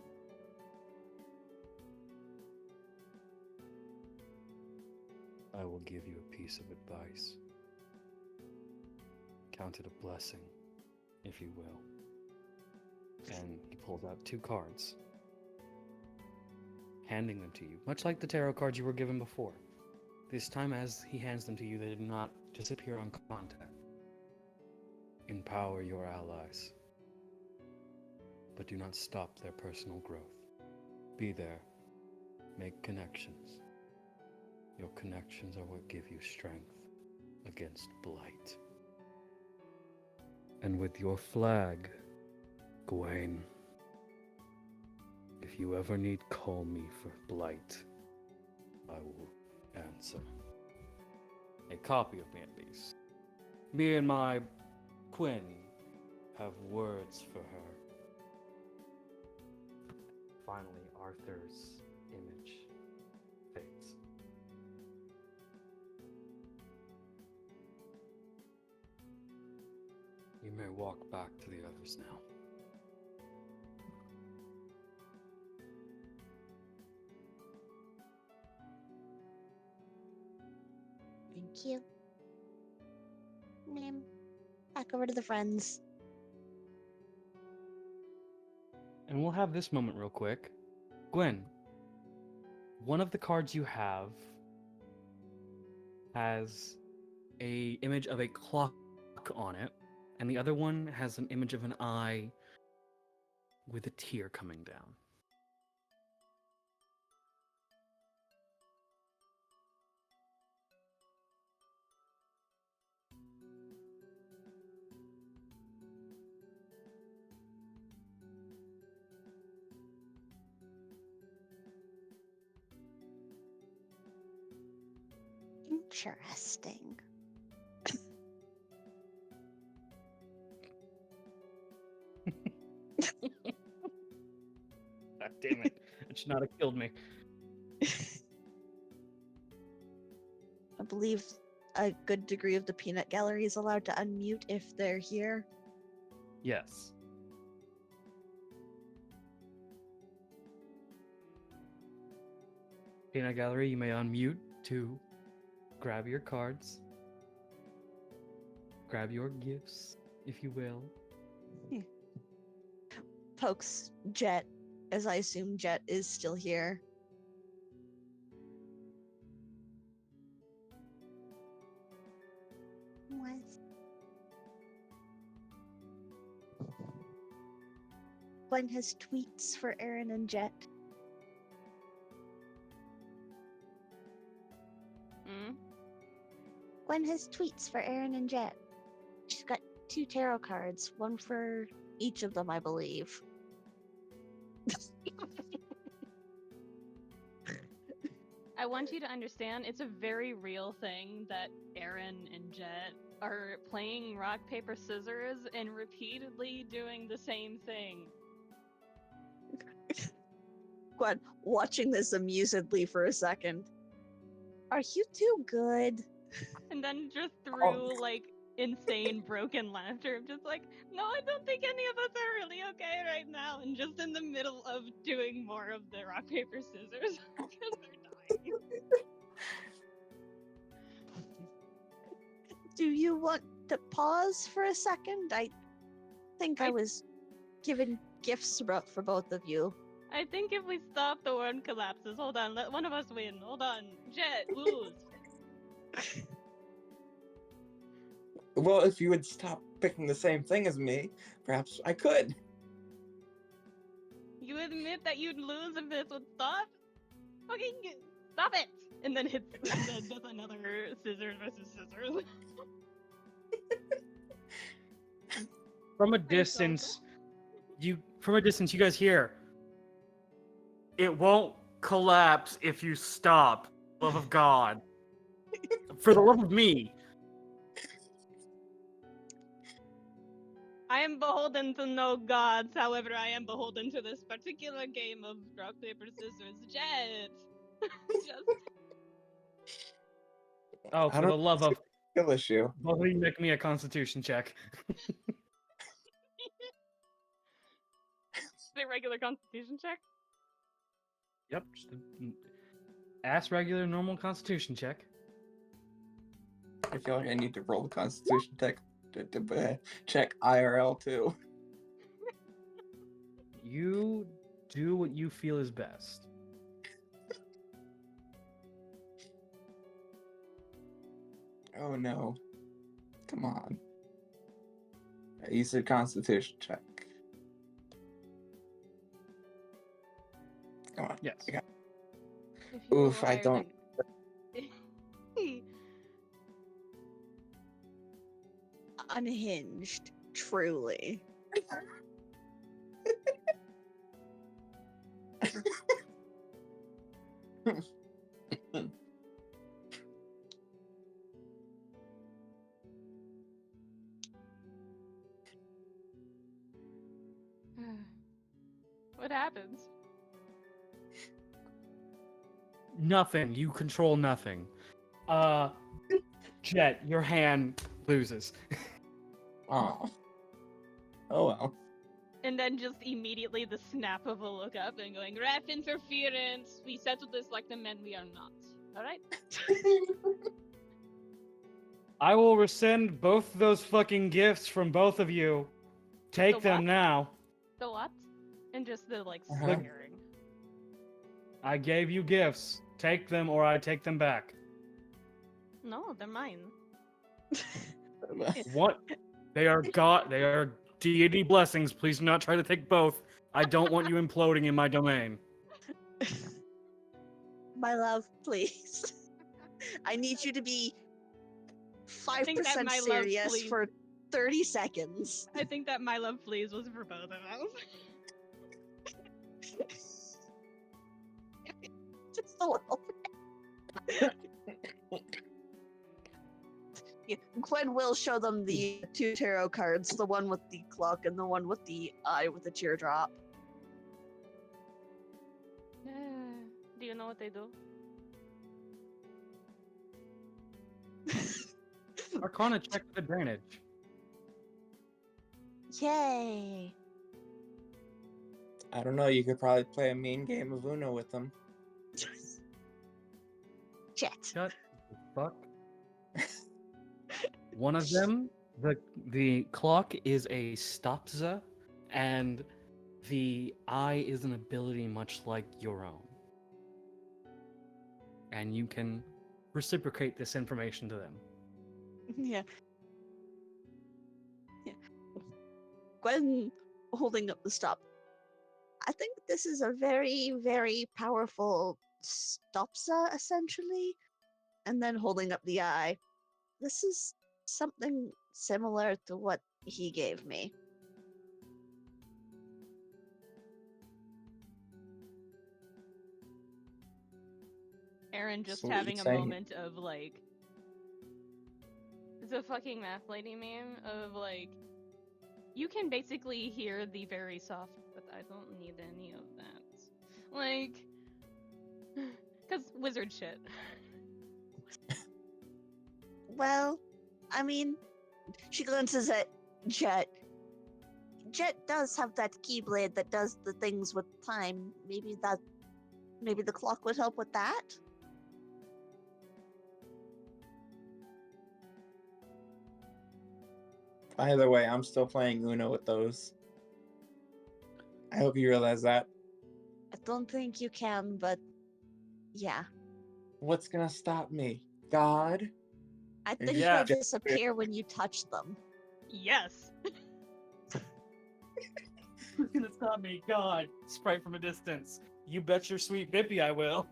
I will give you a piece of advice. Count it a blessing, if you will. And he pulls out 2 cards, handing them to you, much like the tarot cards you were given before. This time, as he hands them to you, they did not disappear on contact. Empower your allies, but do not stop their personal growth. Be there. Make connections. Your connections are what give you strength against blight. And with your flag, Gawain, if you ever need call me for blight, I will answer. A copy of me at least. Me and my Quinn have words for her. Finally, Arthur's image fades. You may walk back to the others now. Thank you. Ma'am. Back over to the friends. And we'll have this moment real quick. Gwen, one of the cards you have has a image of a clock on it, and the other one has an image of an eye with a tear coming down. Interesting. God damn it. It should not have killed me. I believe a good degree of the peanut gallery is allowed to unmute if they're here. Yes. Peanut Gallery, you may unmute to grab your cards. Grab your gifts, if you will. Pokes Jet, as I assume Jet is still here. What? Gwen has tweets for Aaron and Jet. Gwen has tweets for Aaron and Jet. She's got 2 tarot cards, one for each of them, I believe. I want you to understand it's a very real thing that Aaron and Jet are playing rock, paper, scissors and repeatedly doing the same thing. Gwen, watching this amusedly for a second. Are you two good? And then just through like insane broken laughter of just like, no, I don't think any of us are really okay right now, and just in the middle of doing more of the rock, paper, scissors because they're dying. Do you want to pause for a second? I think I was given gifts for both of you. I think if we stop, the world collapses. Hold on, let one of us win. Hold on. Jet, lose. Well, if you would stop picking the same thing as me, perhaps I could. You admit that you'd lose if this would stop? Fucking stop it! And then hits and then does another scissors versus scissors. From a distance, you from a distance, you guys hear, it won't collapse if you stop. Love of God. For the love of me. I am beholden to no gods, however, I am beholden to this particular game of rock, paper, scissors, Jet. Just Oh, I for don't the love of... skill issue. Both of you make me a constitution check. a regular constitution check. Yep. Just ass regular, normal constitution check. I feel like I need to roll a constitution check check IRL too. You do what you feel is best. Oh no. Come on. You said constitution check. Come on. Yes. I got If you roll Oof, I higher don't. than- Unhinged, truly. What happens? Nothing. You control nothing. Jet, your hand loses. Oh. Oh well. And then just immediately the snap of a look up and going, Ref interference! We settled this like the men we are not. Alright? I will rescind both those fucking gifts from both of you. Take The them what? now. The what? And just the, like, Uh-huh. staring. I gave you gifts. Take them or I take them back. No, they're mine. What? They are deity blessings. Please do not try to take both. I don't want you imploding in my domain. My love, please. I need you to be think that 5% my love, serious please. for 30 seconds. I think that my love please was for both of us. Just a little bit. Yeah, Gwen will show them the two tarot cards, the one with the clock and the one with the eye with the teardrop. Do you know what they do? Arcana check with advantage. Yay! I don't know. You could probably play a mean game of Uno with them. Jet. Shut the fuck. One of them, the clock is a stopza, and the eye is an ability much like your own. And you can reciprocate this information to them. Yeah. Yeah. Gwen holding up the stop. I think this is a very, very powerful stopsa, essentially. And then holding up the eye. This is something similar to what he gave me. Aaron just Sweet, having a same. moment of like, it's a fucking math lady meme of like, you can basically hear the very soft, but I don't need any of that. Like, cause wizard shit. Well, I mean, she glances at Jet. Jet does have that keyblade that does the things with time. Maybe the clock would help with that? Either way, I'm still playing Uno with those. I hope you realize that. I don't think you can, but yeah. What's gonna stop me? God? I think Yeah. they disappear when you touch them. Yes. Who's gonna stop me? God. Sprite from a distance. You bet your sweet bippy I will.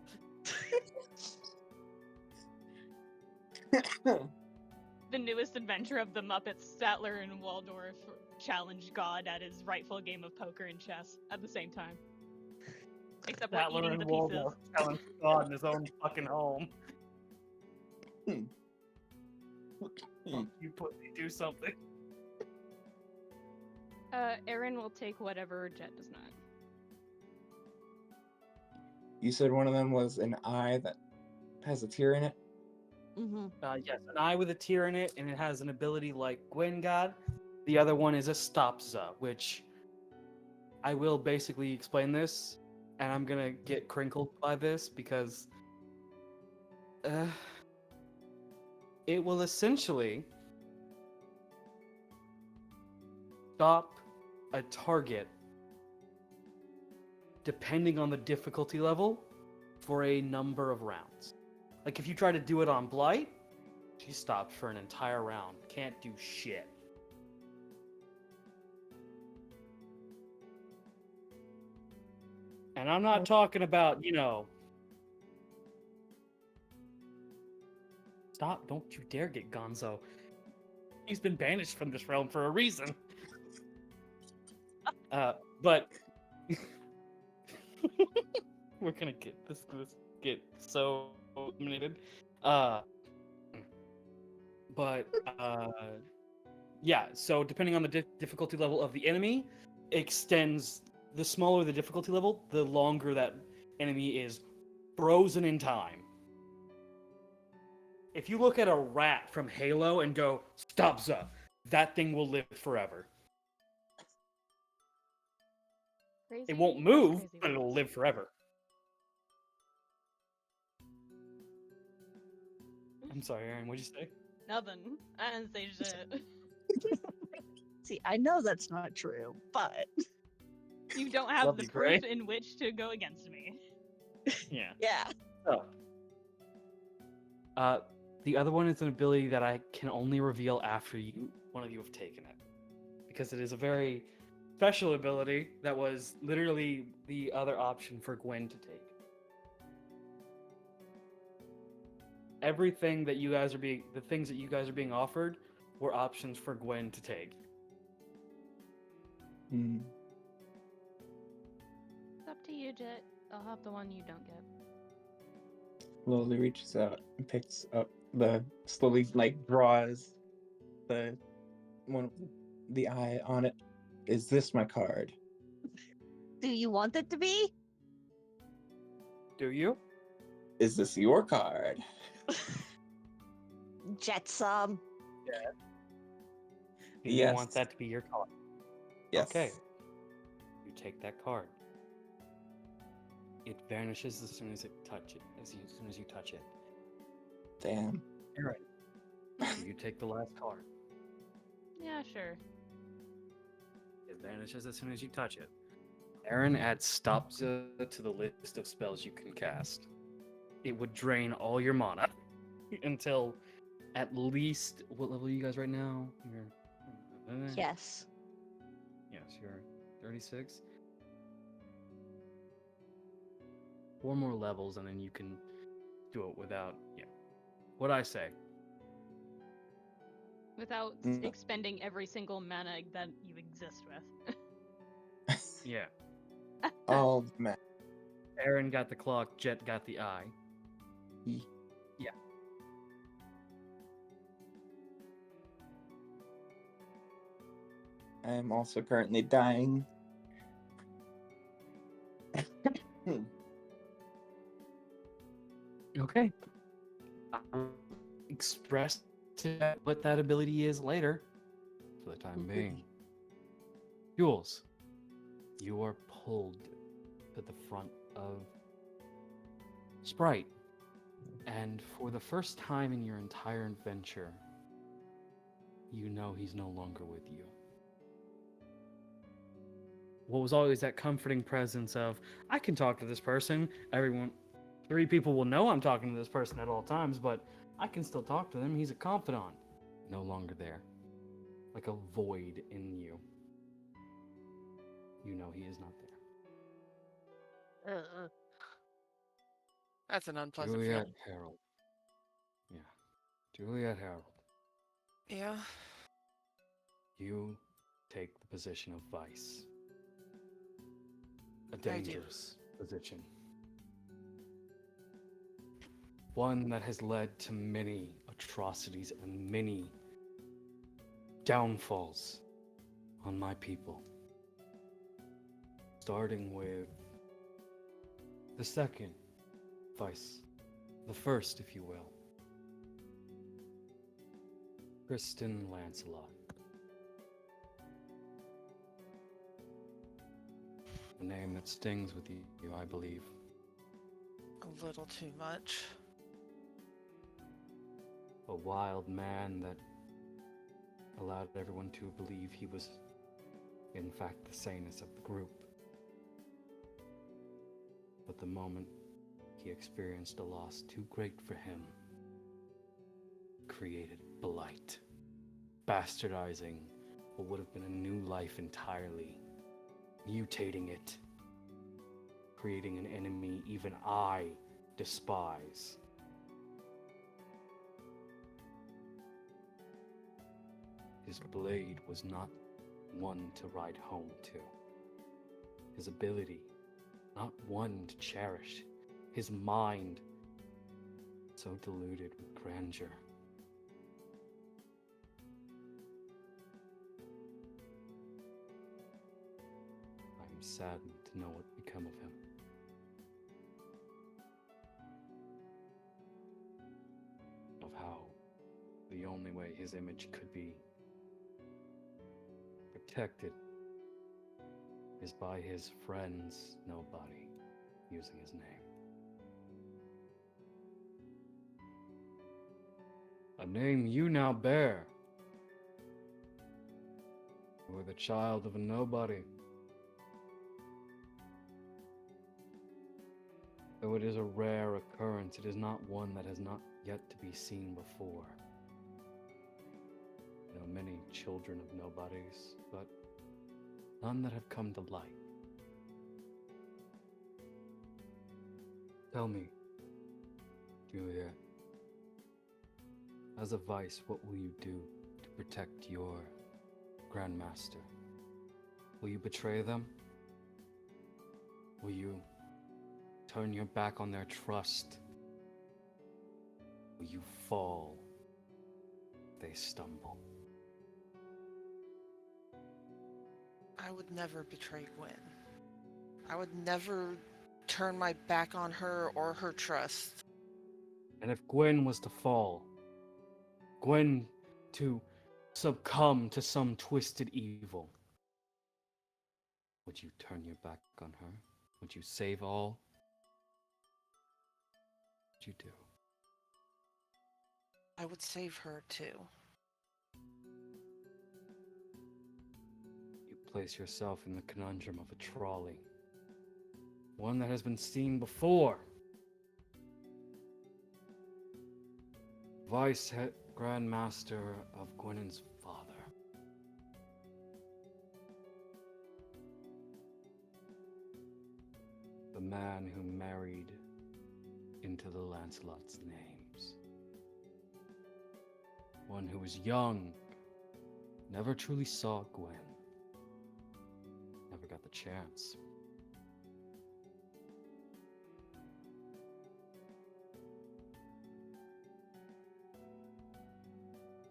the newest adventure of the Muppets, Statler and Waldorf challenge God at his rightful game of poker and chess at the same time. Except we're Statler eating and the pieces. Waldorf telling God in his own fucking home. You put me do something. Aaron will take whatever Jet does not. You said one of them was an eye that has a tear in it? Mm-hmm. Yes, an eye with a tear in it, and it has an ability like Gwen got. The other one is a stopza, which I will basically explain this, and I'm gonna get crinkled by this because it will essentially stop a target depending on the difficulty level for a number of rounds. Like if you try to do it on Blight, she stops for an entire round. Can't do shit. And I'm not talking about, Stop, don't you dare get Gonzo. He's been banished from this realm for a reason. But we're gonna get this get so eliminated. Yeah, so depending on the difficulty level of the enemy, extends the smaller the difficulty level, the longer that enemy is frozen in time. If you look at a rat from Halo and go, Stopza, that thing will live forever. Crazy, It won't that's move, crazy but it'll words. live forever. I'm sorry, Aaron, what'd you say? Nothing. I didn't say shit. See, I know that's not true, but You don't have Love the you, proof Gray. in which to go against me. Yeah. yeah. So, the other one is an ability that I can only reveal after one of you have taken it, because it is a very special ability that was literally the other option for Gwen to take. Everything that the things that you guys are being offered were options for Gwen to take. Hmm. It's up to you, Jet. I'll have the one you don't get. Slowly reaches out and picks up slowly draws the one the eye on it. Is this my card? Do you want it to be? Do you? Is this your card? Jetsam. Do you want that to be your card? Yes. Okay. You take that card. It vanishes as soon as soon as you touch it. Damn. Alright. So you take the last card. Yeah, sure. It vanishes as soon as you touch it. Aaron adds Stopza to the list of spells you can cast. It would drain all your mana until at least, what level are you guys right now? Yes. Yes, you're 36. 4 more levels and then you can do it without, What'd I say? Without Mm. expending every single mana that you exist with. Yeah. All man. Aaron got the clock, Jet got the eye. Yeah. I am also currently dying. Okay. I'll express what that ability is later. For the time being. Jules, you are pulled to the front of Sprite. And for the first time in your entire adventure, you know he's no longer with you. What was always that comforting presence of, I can talk to this person. 3 people will know I'm talking to this person at all times, but I can still talk to them. He's a confidant. No longer there. Like a void in you. You know he is not there. That's an unpleasant Juliet feeling. Harold. Yeah. Juliet Harold. Yeah. You take the position of vice. A I do. dangerous position. One that has led to many atrocities and many downfalls on my people. Starting with the second vice, the first, if you will. Kristen Lancelot. A name that stings with you, I believe. A little too much. A wild man that allowed everyone to believe he was, in fact, the sanest of the group. But the moment he experienced a loss too great for him, created blight, bastardizing what would have been a new life entirely, mutating it, creating an enemy even I despise. His blade was not one to ride home to. His ability, not one to cherish. His mind, so diluted with grandeur. I am saddened to know what become of him. Of how the only way his image could be protected is by his friends, nobody, using his name. A name you now bear. You were the child of a nobody. Though it is a rare occurrence, it is not one that has not yet to be seen before. I know many children of nobodies, but none that have come to light. Tell me, Juliet, as a vice, what will you do to protect your Grandmaster? Will you betray them? Will you turn your back on their trust? Will you fall if they stumble? I would never betray Gwen. I would never turn my back on her or her trust. And if Gwen was to fall, Gwen to succumb to some twisted evil, would you turn your back on her? Would you save all? What would you do? I would save her too. You place yourself in the conundrum of a trolley. One that has been seen before. Vice Grandmaster of Gwynen's father. The man who married into the Lancelot's names. One who was young, never truly saw Gwen. Never got the chance.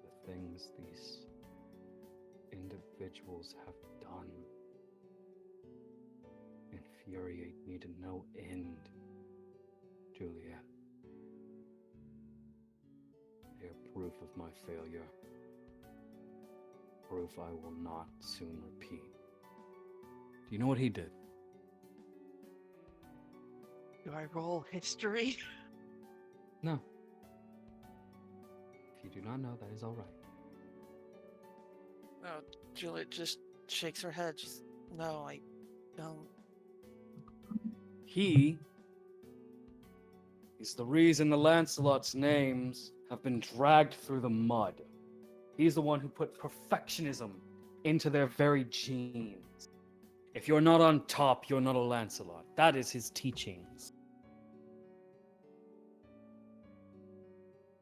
The things these individuals have done infuriate me to no end, Juliet. They are proof of my failure. Proof I will not soon repeat. Do you know what he did? Do I roll history? No. If you do not know, that is all right. No, Juliet just shakes her head. She's, no, I don't. He is the reason the Lancelot's names have been dragged through the mud. He's the one who put perfectionism into their very genes. If you're not on top, you're not a Lancelot. That is his teachings.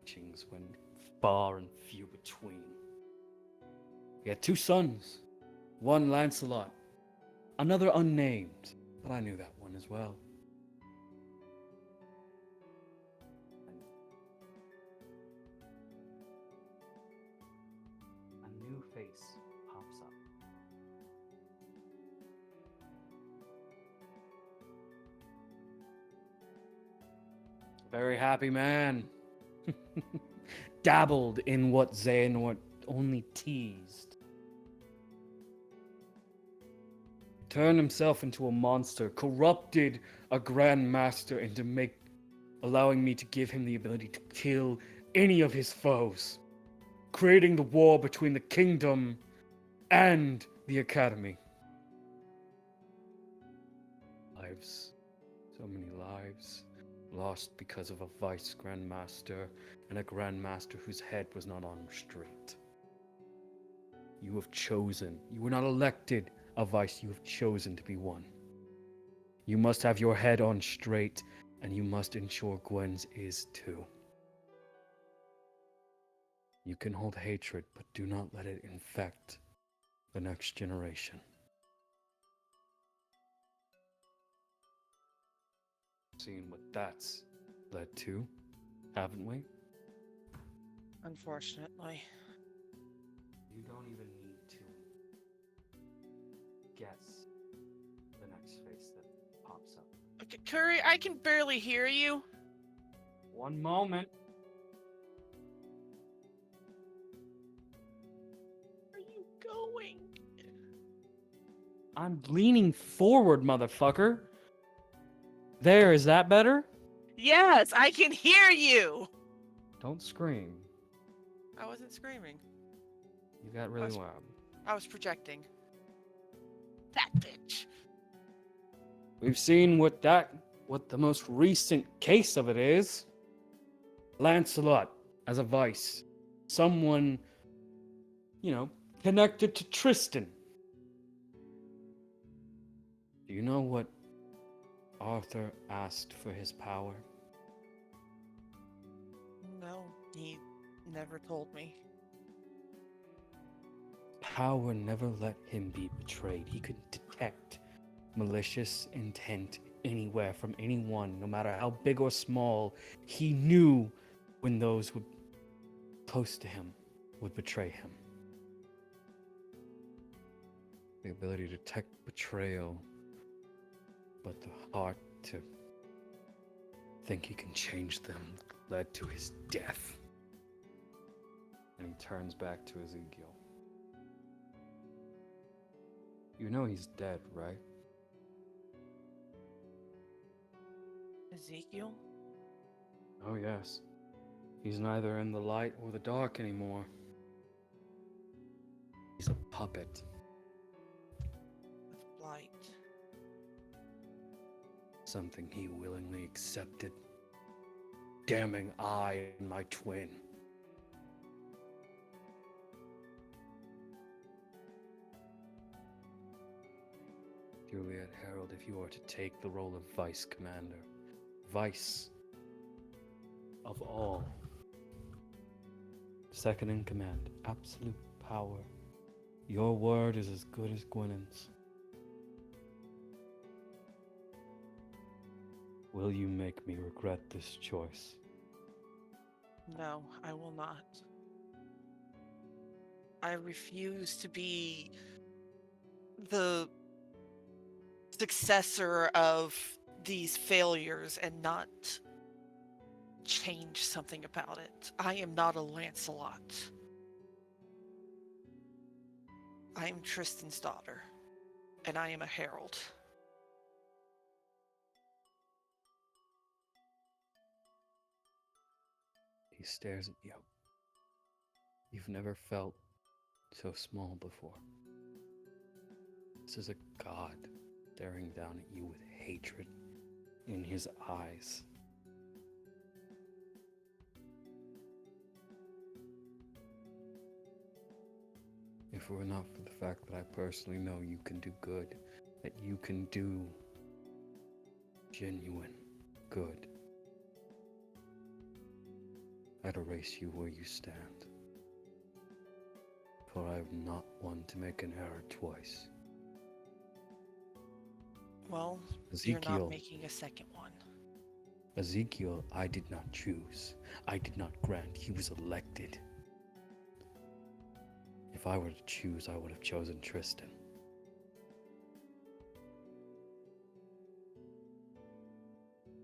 Teachings when far and few between. He had 2 sons. One Lancelot, another unnamed, but I knew that one as well. A new face pops up. Very happy man. Dabbled in what Xehanort only teased. Turned himself into a monster, corrupted a grandmaster into allowing me to give him the ability to kill any of his foes, creating the war between the kingdom and the academy. Lives, so many lives, lost because of a vice grandmaster and a grandmaster whose head was not on straight. You have chosen, you were not elected a vice, you have chosen to be one. You must have your head on straight, and you must ensure Gwen's is too. You can hold hatred, but do not let it infect the next generation. Seen what that's led to, haven't we? Unfortunately. You don't even need to guess the next face that pops up. Okay, Kuri, I can barely hear you. One moment. Where are you going? I'm leaning forward, motherfucker. There, is that better? Yes, I can hear you. Don't scream. I wasn't screaming. You got really loud. I was projecting. That bitch. We've seen what the most recent case of it is. Lancelot as a vice. Someone, connected to Tristan. Do you know what Arthur asked for his power? No, he never told me. Power never let him be betrayed. He could detect malicious intent anywhere from anyone, no matter how big or small. He knew when those close to him would betray him. The ability to detect betrayal, but the heart to think he can change them led to his death. And he turns back to Ezekiel. You know he's dead, right? Ezekiel? Oh, yes. He's neither in the light or the dark anymore. He's a puppet. With light. Something he willingly accepted. Damning I and my twin. Juliet Harold, if you are to take the role of Vice Commander, Vice of all, second in command, absolute power, your word is as good as Gwynen's. Will you make me regret this choice? No, I will not. I refuse to be the successor of these failures and not change something about it. I am not a Lancelot. I am Tristan's daughter, and I am a herald. He stares at you. You've never felt so small before. This is a god staring down at you with hatred in his eyes. If it were not for the fact that I personally know you can do good, that you can do genuine good, I'd erase you where you stand. for I am not one to make an error twice. Well, you're Ezekiel, not making a second one. Ezekiel, I did not choose. I did not grant. He was elected. If I were to choose, I would have chosen Tristan.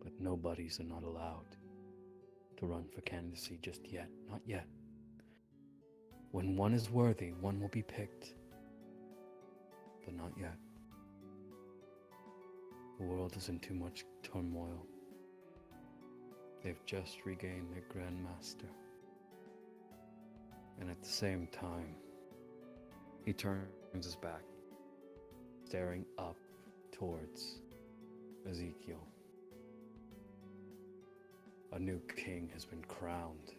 But nobodies are not allowed to run for candidacy just yet. Not yet. When one is worthy, one will be picked. But not yet. The world is in too much turmoil. They've just regained their Grand Master. And at the same time, he turns his back, staring up towards Ezekiel. A new king has been crowned,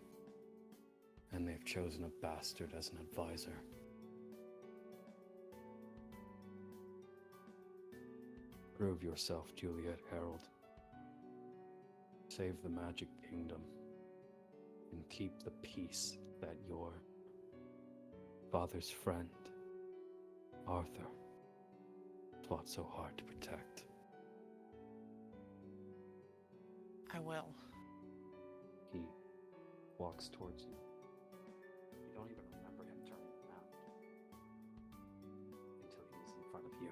and they've chosen a bastard as an advisor. Prove yourself, Juliet Harold. Save the Magic Kingdom, and keep the peace that your father's friend, Arthur, fought so hard to protect. I will. He walks towards you. You don't even remember him turning around until he was in front of you.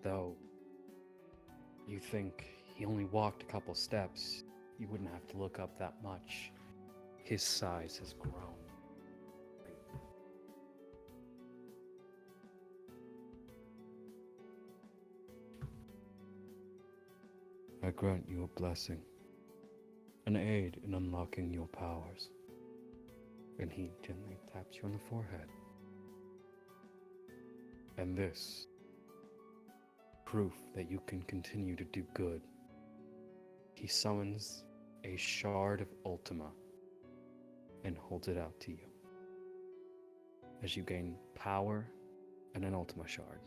Though you think he only walked a couple steps, you wouldn't have to look up that much. His size has grown. I grant you a blessing, an aid in unlocking your powers. And he gently taps you on the forehead. And this, proof that you can continue to do good. He summons a shard of Ultima and holds it out to you. As you gain power and an Ultima shard.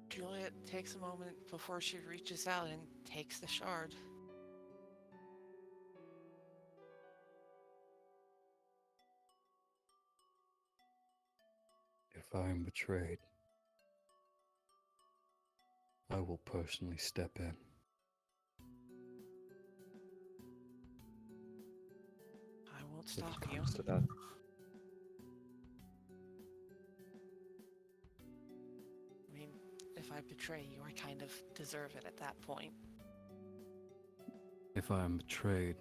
Juliet takes a moment before she reaches out and takes the shard. If I am betrayed, I will personally step in. I won't If stop it you. comes to that. I mean, if I betray you, I kind of deserve it at that point. If I am betrayed,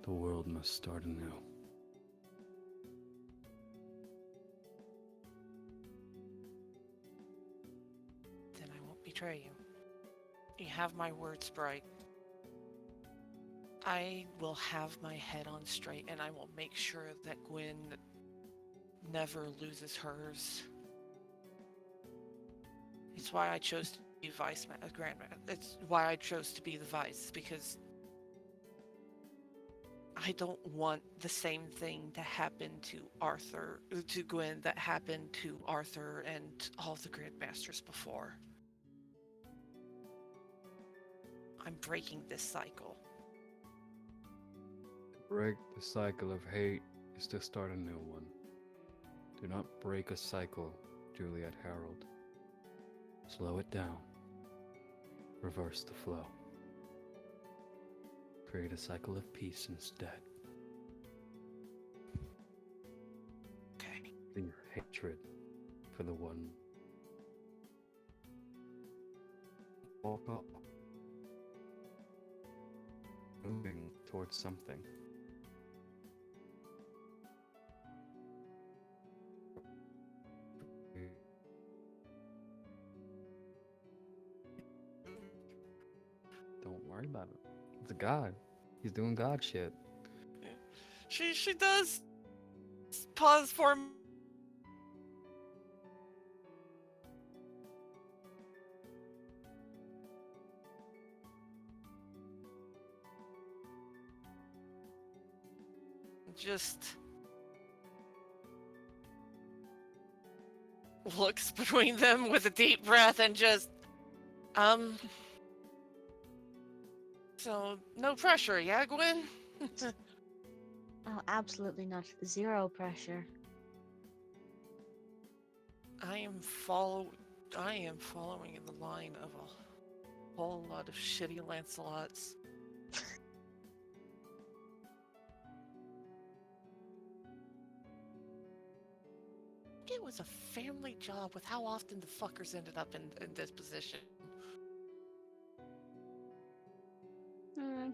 the world must start anew. Then I won't betray you. You have my word, Sprite. I will have my head on straight, and I will make sure that Gwen never loses hers. It's why I chose to be Grandma. It's why I chose to be the Vice, because I don't want the same thing to happen to Gwen that happened to Arthur and all the Grandmasters before. I'm breaking this cycle. To break the cycle of hate is to start a new one. Do not break a cycle, Juliet Harold. Slow it down. Reverse the flow. Create a cycle of peace instead. Okay. Your hatred for the one. Walk up. Moving towards something. Don't worry about it. It's a god. He's doing god shit. She does pause for just looks between them with a deep breath and just so no pressure, yeah, Gwen? Oh, absolutely not. Zero pressure. I am following in the line of a whole lot of shitty Lancelots. It was a family job with how often the fuckers ended up in this position. Hmm.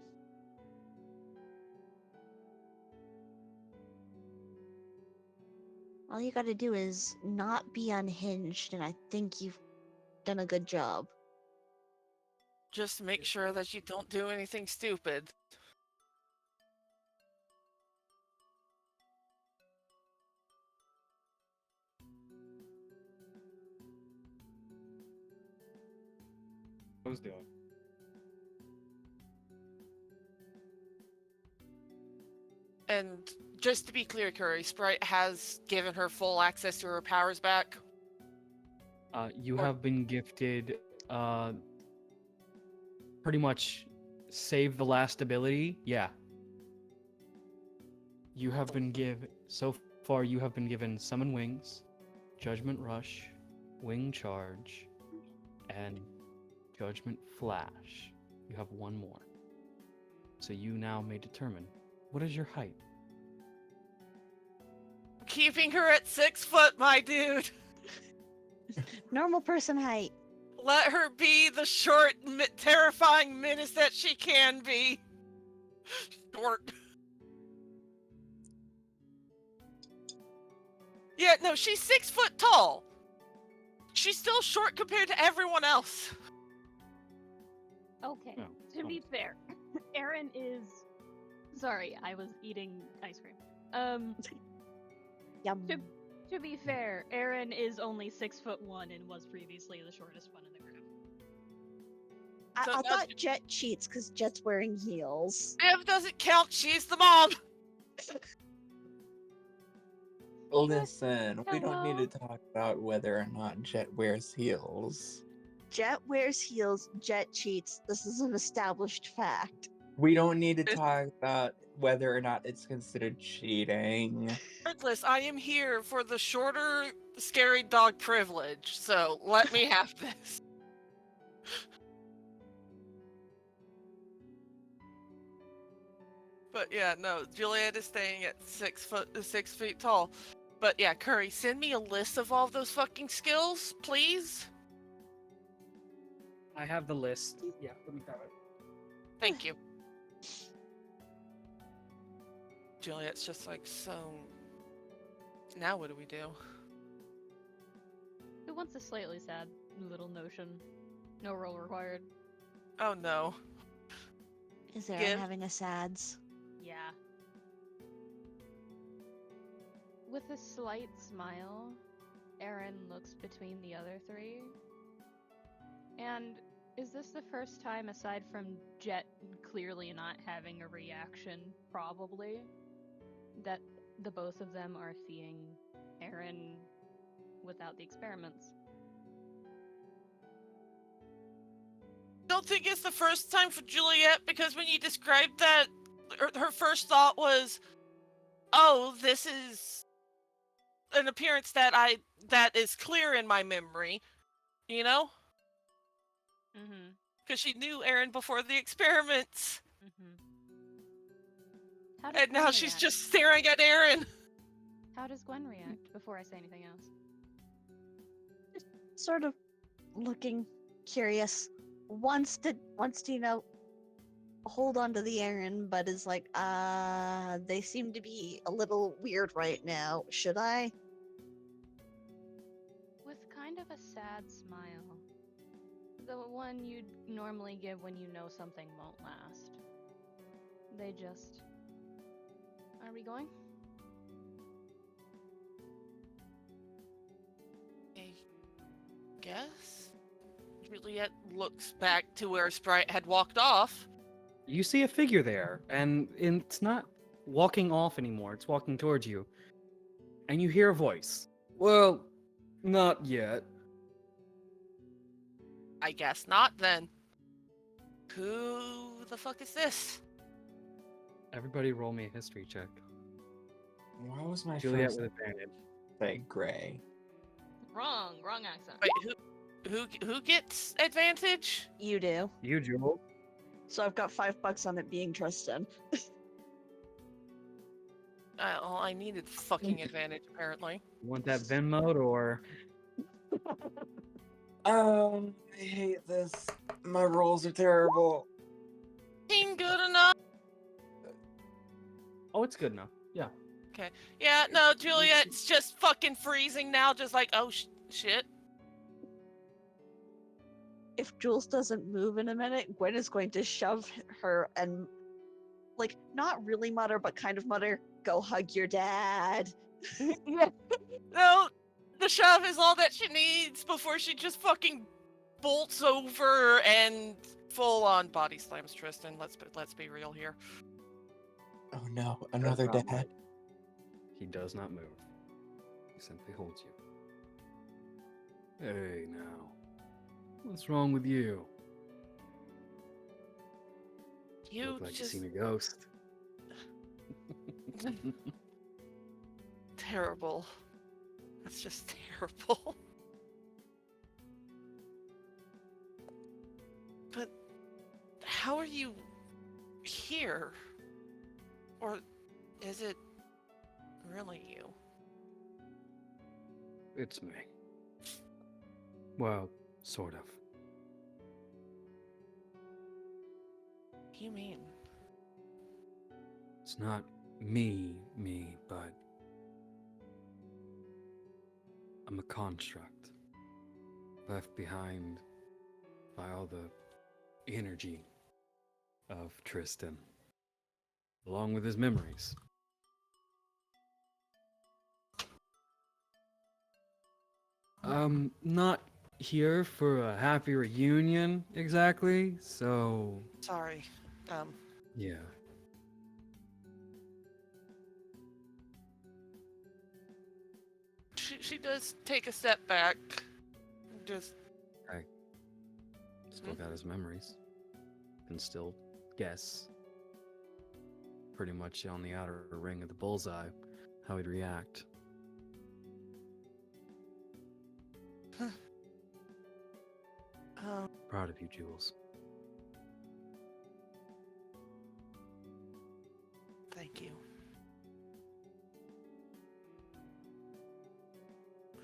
All you gotta do is not be unhinged, and I think you've done a good job. Just make sure that you don't do anything stupid. I was doing. And just to be clear, Kuri, Sprite has given her full access to her powers back. You Or- have been gifted pretty much save the last ability. Yeah. You have been so far you have been given Summon Wings, Judgment Rush, Wing Charge, and Judgment Flash. You have one more. So you now may determine what is your height. Keeping her at 6 foot, my dude. Normal person height. Let her be the short, terrifying menace that she can be. Short. Yeah, no, she's 6 foot tall. She's still short compared to everyone else. Okay. No, To be fair, Aaron is. Sorry, I was eating ice cream. Yum. To be fair, Aaron is only 6'1" and was previously the shortest one in the group. So I now thought Jet cheats because Jet's wearing heels. Bev doesn't count, she's the mom. Listen, we don't need Hello. to talk about whether or not Jet wears heels. Jet wears heels, Jet cheats. This is an established fact. We don't need to talk about whether or not it's considered cheating. Regardless, I am here for the shorter, scary dog privilege, so let me have this. But yeah, no, Juliet is staying at 6 feet tall. But yeah, Kuri, send me a list of all those fucking skills, please. I have the list. Yeah, let me grab it. Thank you. Juliet's just like, so now what do we do? Who wants a slightly sad little notion? No roll required. Oh no. Is Aaron Give. having a sads? Yeah. With a slight smile, Aaron looks between the other three. And is this the first time, aside from Jet clearly not having a reaction, probably, that the both of them are seeing Aaron without the experiments? Don't think it's the first time for Juliet, because when you described that, her first thought was, oh, this is an appearance that is clear in my memory, you know? Mm-hmm. Because she knew Aaron before the experiments, Mm-hmm. How does and now Gwen she's react? just staring at Aaron. How does Gwen react before I say anything else? Sort of looking curious. Wants to, you know, hold on to the Aaron, but is like, they seem to be a little weird right now. Should I? With kind of a sad smile. The one you'd normally give when you know something won't last. They just... Are we going? I guess? Juliet looks back to where Sprite had walked off. You see a figure there, and it's not walking off anymore, it's walking towards you. And you hear a voice. Well, not yet. I guess not, then. Who the fuck is this? Everybody roll me a history check. Why was my Juliet first with advantage. say gray? Wrong accent. Wait, who gets advantage? You do. You, Jules. So I've got $5 on it being Tristan. Well, I needed fucking advantage apparently. You want that Ven mode or? I hate this. My rolls are terrible. Team good enough. Oh, it's good enough. Yeah. Yeah, no, Juliet's just fucking freezing now, just like, oh shit. If Jules doesn't move in a minute, Gwen is going to shove her and, like, not really mutter, but kind of mutter, "Go hug your dad." No, the shove is all that she needs before she just fucking bolts over and full on body slams Tristan. Let's be real here. Oh no, another Does not dad. move. He does not move. He simply holds you. Hey, now. What's wrong with you? You Look like just you seen a ghost. terrible. That's just terrible. But how are you here? Or is it really you? It's me. Well, sort of. You mean? It's not me, but I'm a construct left behind by all the energy of Tristan, along with his memories. Not here for a happy reunion exactly, so Sorry. yeah. She does take a step back. Just Still got his memories. Can still guess pretty much on the outer ring of the bullseye how he'd react. Proud of you, Jules. Thank you.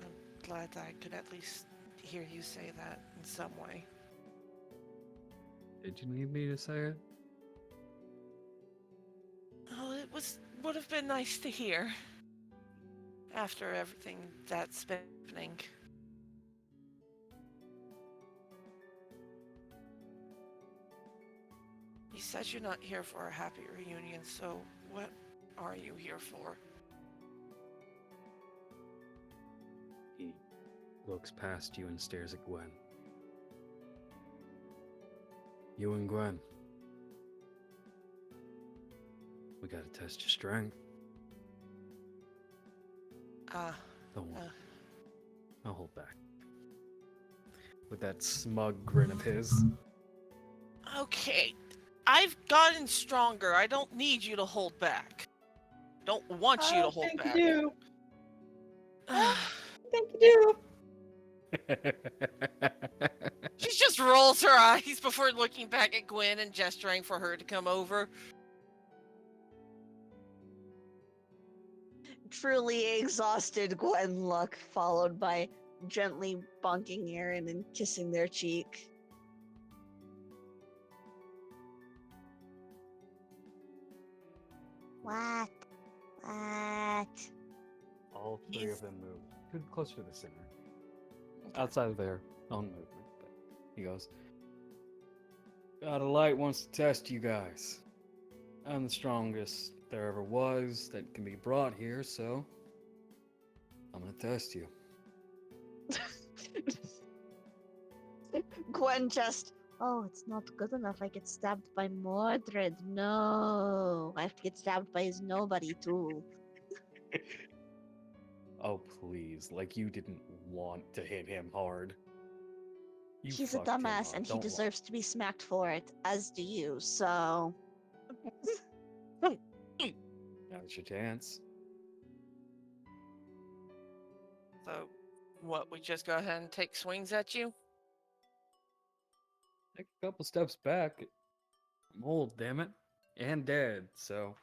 I'm glad that I could at least hear you say that in some way. Did you need me to say it? Oh, would have been nice to hear. After everything that's been happening. You said you're not here for a happy reunion, so what are you here for? He looks past you and stares at Gwen. You and Gwen. We gotta test your strength. Don't worry. I'll hold back. With that smug grin of his. Okay. I've gotten stronger. I don't need you to hold back. Don't want you to hold back. You do. I think you do. She just rolls her eyes before looking back at Gwen and gesturing for her to come over. Truly exhausted Gwen look, followed by gently bonking Aaron and kissing their cheek. What? All three of them move closer to the center. Outside of their own movement. But he goes, God of Light wants to test you guys. I'm the strongest there ever was that can be brought here, so I'm gonna test you. Gwen just, oh, it's not good enough. I get stabbed by Mordred. No. I have to get stabbed by his nobody, too. Oh, please. Like, you didn't want to hit him hard. You He's a fucked him dumbass, hard. and he Don't lie. deserves to be smacked for it, as do you, so... Now's your chance. So, what, we just go ahead and take swings at you? Take a couple steps back. I'm old, damn it. And dead, so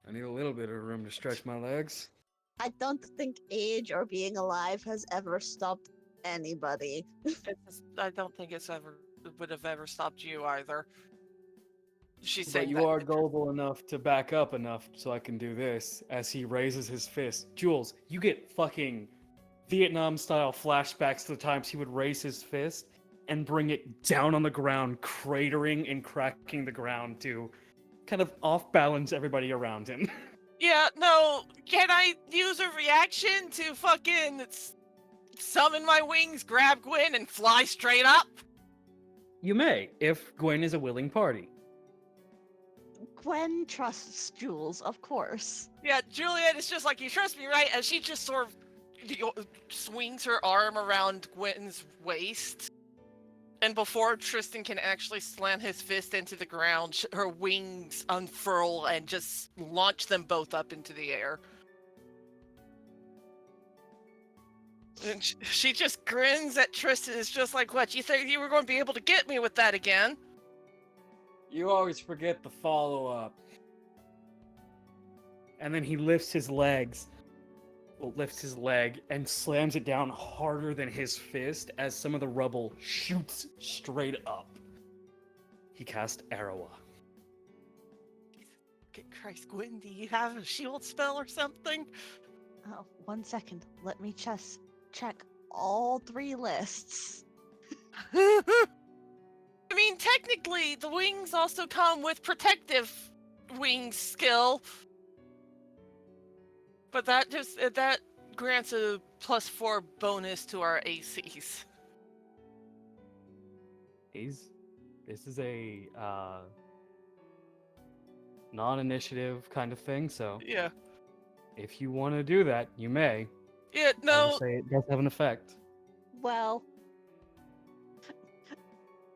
I need a little bit of room to stretch my legs. I don't think age or being alive has ever stopped anybody. I don't think it would have ever stopped you either. She's But saying you that are gullible enough to back up enough so I can do this as he raises his fist. Jules, you get fucking Vietnam-style flashbacks to the times he would raise his fist and bring it down on the ground, cratering and cracking the ground to kind of off-balance everybody around him. Yeah, no, can I use a reaction to fucking summon my wings, grab Gwen, and fly straight up? You may, if Gwen is a willing party. Gwen trusts Jules, of course. Yeah, Juliet is just like, you trust me, right? And she just sort of swings her arm around Gwen's waist. And before Tristan can actually slam his fist into the ground, her wings unfurl and just launch them both up into the air. And she just grins at Tristan. It's just like, what, you think you were going to be able to get me with that again? You always forget the follow-up. And then he lifts his leg and slams it down harder than his fist as some of the rubble shoots straight up. He cast Arawa. Good Christ, Gwen, do you have a shield spell or something? Oh, 1 second. Let me check all 3 lists. I mean, technically, the wings also come with protective wings skill. But that grants a +4 bonus to our ACs. This is a non-initiative kind of thing, so Yeah. if you want to do that, you may. Yeah, I no. will say it does have an effect. Well,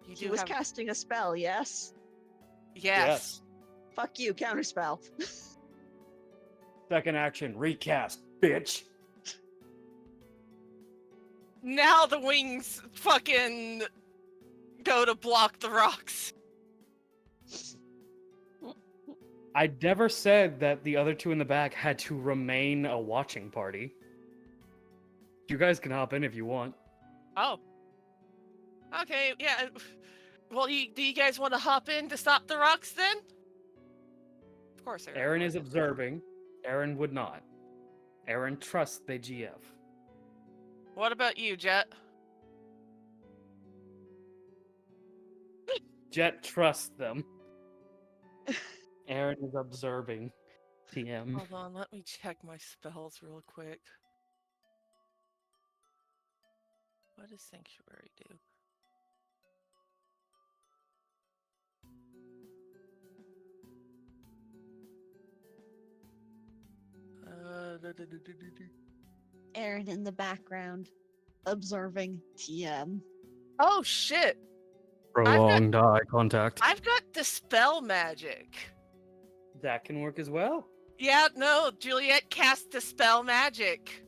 You he was casting a spell, yes? Yes. Fuck you, counterspell. Second action, recast, bitch. Now the wings fucking go to block the rocks. I never said that the other two in the back had to remain a watching party. You guys can hop in if you want. Oh. Okay, yeah. Well, do you guys want to hop in to stop the rocks then? Of course, Aaron is observing. Aaron would not. Aaron trusts the GF. What about you, Jet? Jet trusts them. Aaron is observing. TM. Hold on, let me check my spells real quick. What does Sanctuary do? Aaron in the background, observing TM. Oh shit! Prolonged eye contact. I've got Dispel Magic. That can work as well. Yeah, no, Juliet cast Dispel Magic.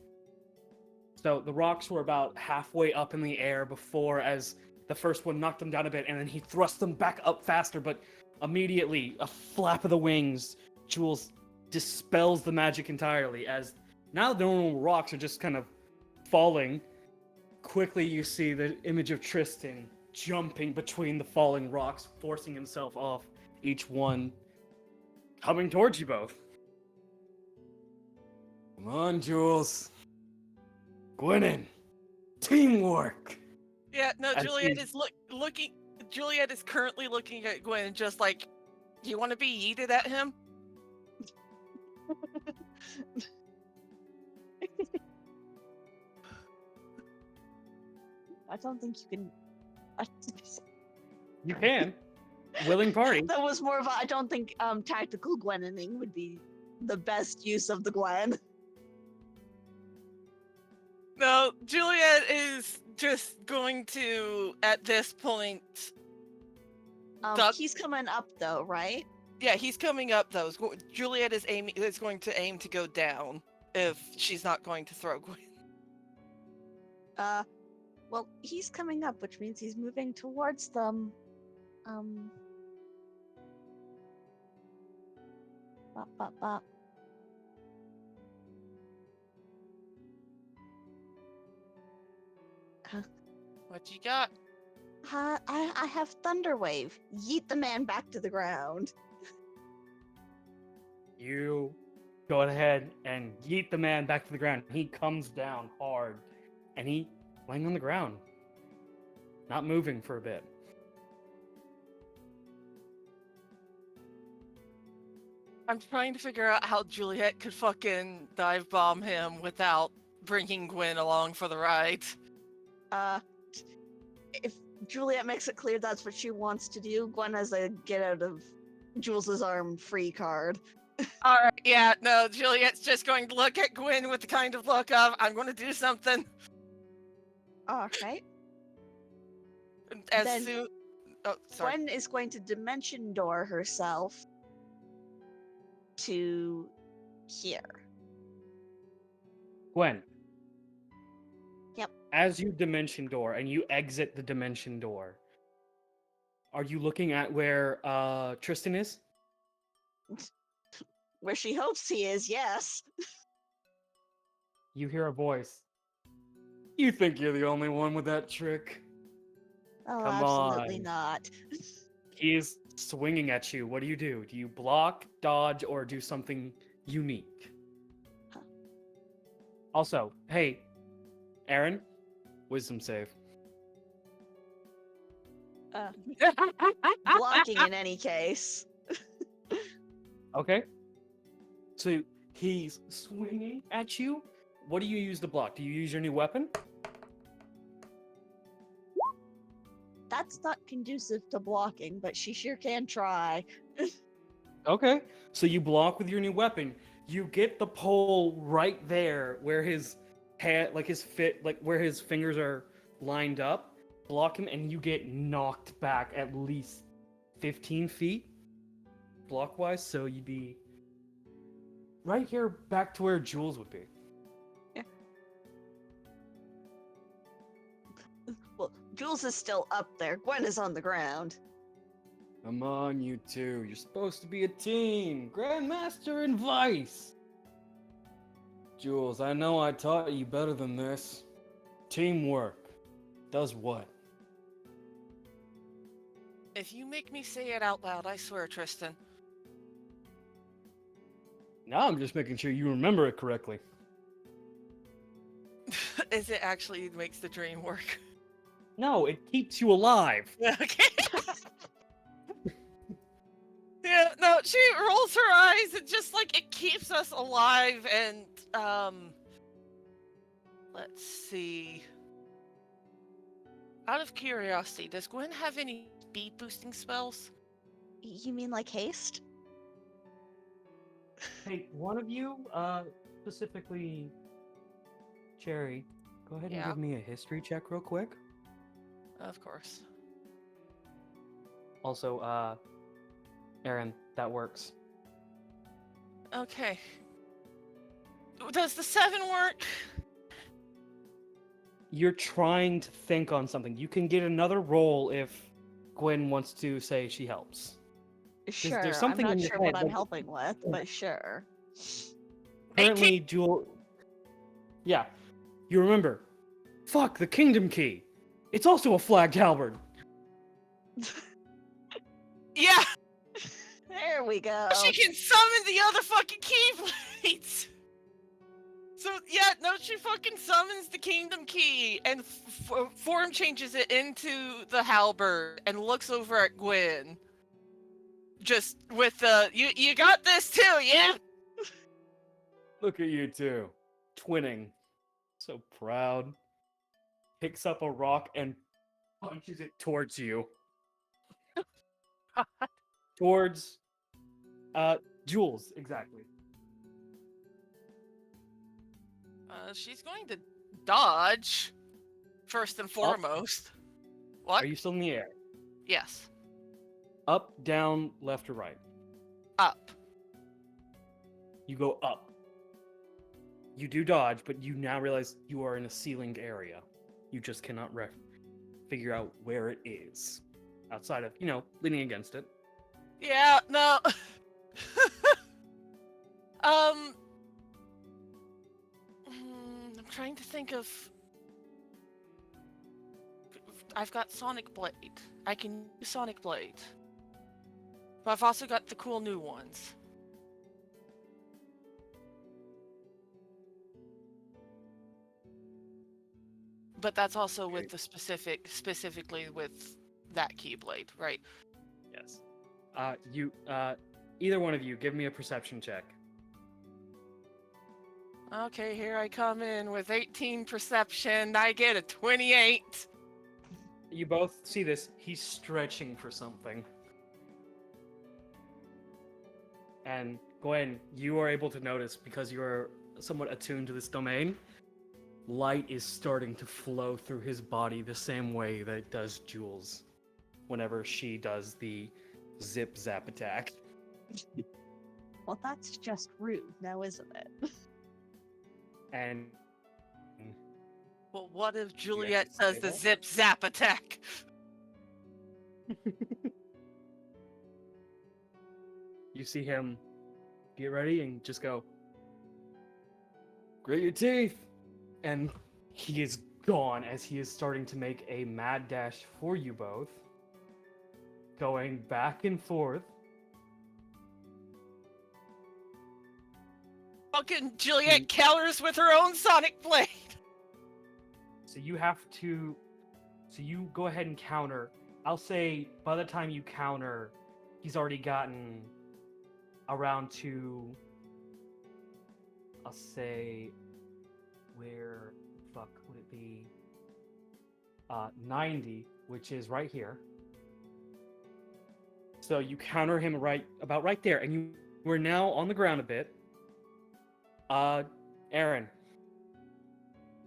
So the rocks were about halfway up in the air before, as the first one knocked them down a bit, and then he thrust them back up faster, but immediately, a flap of the wings, Jules dispels the magic entirely, as now the normal rocks are just kind of falling. Quickly you see the image of Tristan jumping between the falling rocks, forcing himself off each one, coming towards you both. Come on, Jules. Gwennon. Teamwork. Yeah, no, I Juliet see. is looking. Juliet is currently looking at Gwen, just like, you want to be yeeted at him? I don't think you can. You can. Willing party. That was more of a. I don't think tactical Gwenning would be the best use of the Gwen. No, Juliet is just going to, at this point, duck. He's coming up though, right? Yeah, he's coming up though. Juliet is going to aim to go down if she's not going to throw Gwen. Well, he's coming up, which means he's moving towards them. Bop, bop, bop. What you got? I have Thunder Wave. Yeet the man back to the ground. You go ahead and yeet the man back to the ground. He comes down hard, and he laying on the ground, not moving for a bit. I'm trying to figure out how Juliet could fucking dive bomb him without bringing Gwen along for the ride. If Juliet makes it clear that's what she wants to do, Gwen has a get out of Jules's arm free card. All right, yeah, no, Juliet's just going to look at Gwen with the kind of look of, I'm going to do something. All right. As Then soon... Oh, sorry. Gwen is going to dimension door herself to here. Gwen. Yep. As you dimension door and you exit the dimension door, are you looking at where Tristan is? Where she hopes he is, yes. You hear a voice. You think you're the only one with that trick? Oh, Come absolutely on. not. He's swinging at you. What do? Do you block, dodge, or do something unique? Huh. Also, hey, Aaron, wisdom save. Blocking in any case. Okay. So he's swinging at you. What do you use to block? Do you use your new weapon? That's not conducive to blocking, but she sure can try. Okay. So you block with your new weapon. You get the pole right there where his head, where his fingers are lined up. Block him, and you get knocked back at least 15 feet blockwise. So you'd be right here, back to where Jules would be. Well, Jules is still up there. Gwen is on the ground. Come on, you two. You're supposed to be a team. Grandmaster and Vice. Jules, I know I taught you better than this. Teamwork. Does what? If you make me say it out loud, I swear, Tristan. Now I'm just making sure you remember it correctly. Is it actually makes the dream work? No, it keeps you alive. Okay. Yeah, no, she rolls her eyes and just like it keeps us alive and let's see. Out of curiosity, does Gwen have any speed boosting spells? You mean like haste? Hey, one of you, specifically Cherry, go ahead and Yeah. give me a history check real quick. Of course. Also, Aaron, that works. Okay. Does the 7 work? You're trying to think on something. You can get another roll if Gwen wants to say she helps. Sure. there's something I'm in not your sure head what I'm that- helping with, but sure. Currently, Jewel. Yeah, you remember. Fuck, the Kingdom Key. It's also a flagged halberd. Yeah, There we go. she can summon the other fucking keyblades. So yeah, no, she fucking summons the Kingdom Key and form changes it into the halberd and looks over at Gwen. Just with the you got this too, yeah. Look at you two. Twinning. So proud. Picks up a rock and punches it towards you. Towards Jules, exactly. She's going to dodge first and foremost. What? Are you still in the air? Yes. Up, down, left, or right? Up. You go up. You do dodge, but you now realize you are in a ceilinged area. You just cannot figure out where it is. Outside of, leaning against it. Yeah, no. I'm trying to think of. I've got Sonic Blade. I can use Sonic Blade. But I've also got the cool new ones. But that's also with the specifically with that Keyblade, right? Yes. Either one of you, give me a perception check. Okay, here I come in with 18 perception. I get a 28. You both see this. He's stretching for something. And Gwen, you are able to notice, because you are somewhat attuned to this domain, light is starting to flow through his body the same way that it does Jules whenever she does the zip zap attack. Well, that's just rude, now isn't it? And Well, what if actually Juliet say does the that? zip zap attack? You see him get ready and just go, grit your teeth! And he is gone as he is starting to make a mad dash for you both, going back and forth. Fucking Juliet counters with her own Sonic Blade. So you go ahead and counter. I'll say by the time you counter, he's already gotten around to, I'll say, where the fuck would it be? 90, which is right here. So you counter him about right there, and we're now on the ground a bit. Aaron,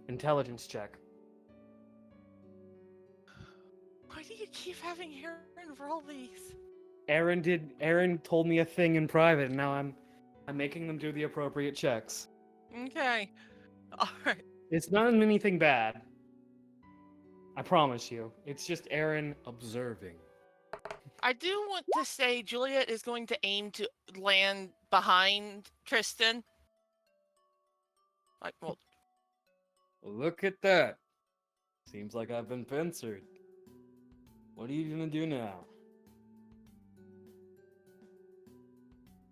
intelligence check. Why do you keep having Aaron roll these? Aaron told me a thing in private, and now I'm making them do the appropriate checks. Okay. Alright. It's not anything bad. I promise you. It's just Aaron observing. I do want to say Juliet is going to aim to land behind Tristan. Well, Look at that. Seems like I've been pincered. What are you gonna do now?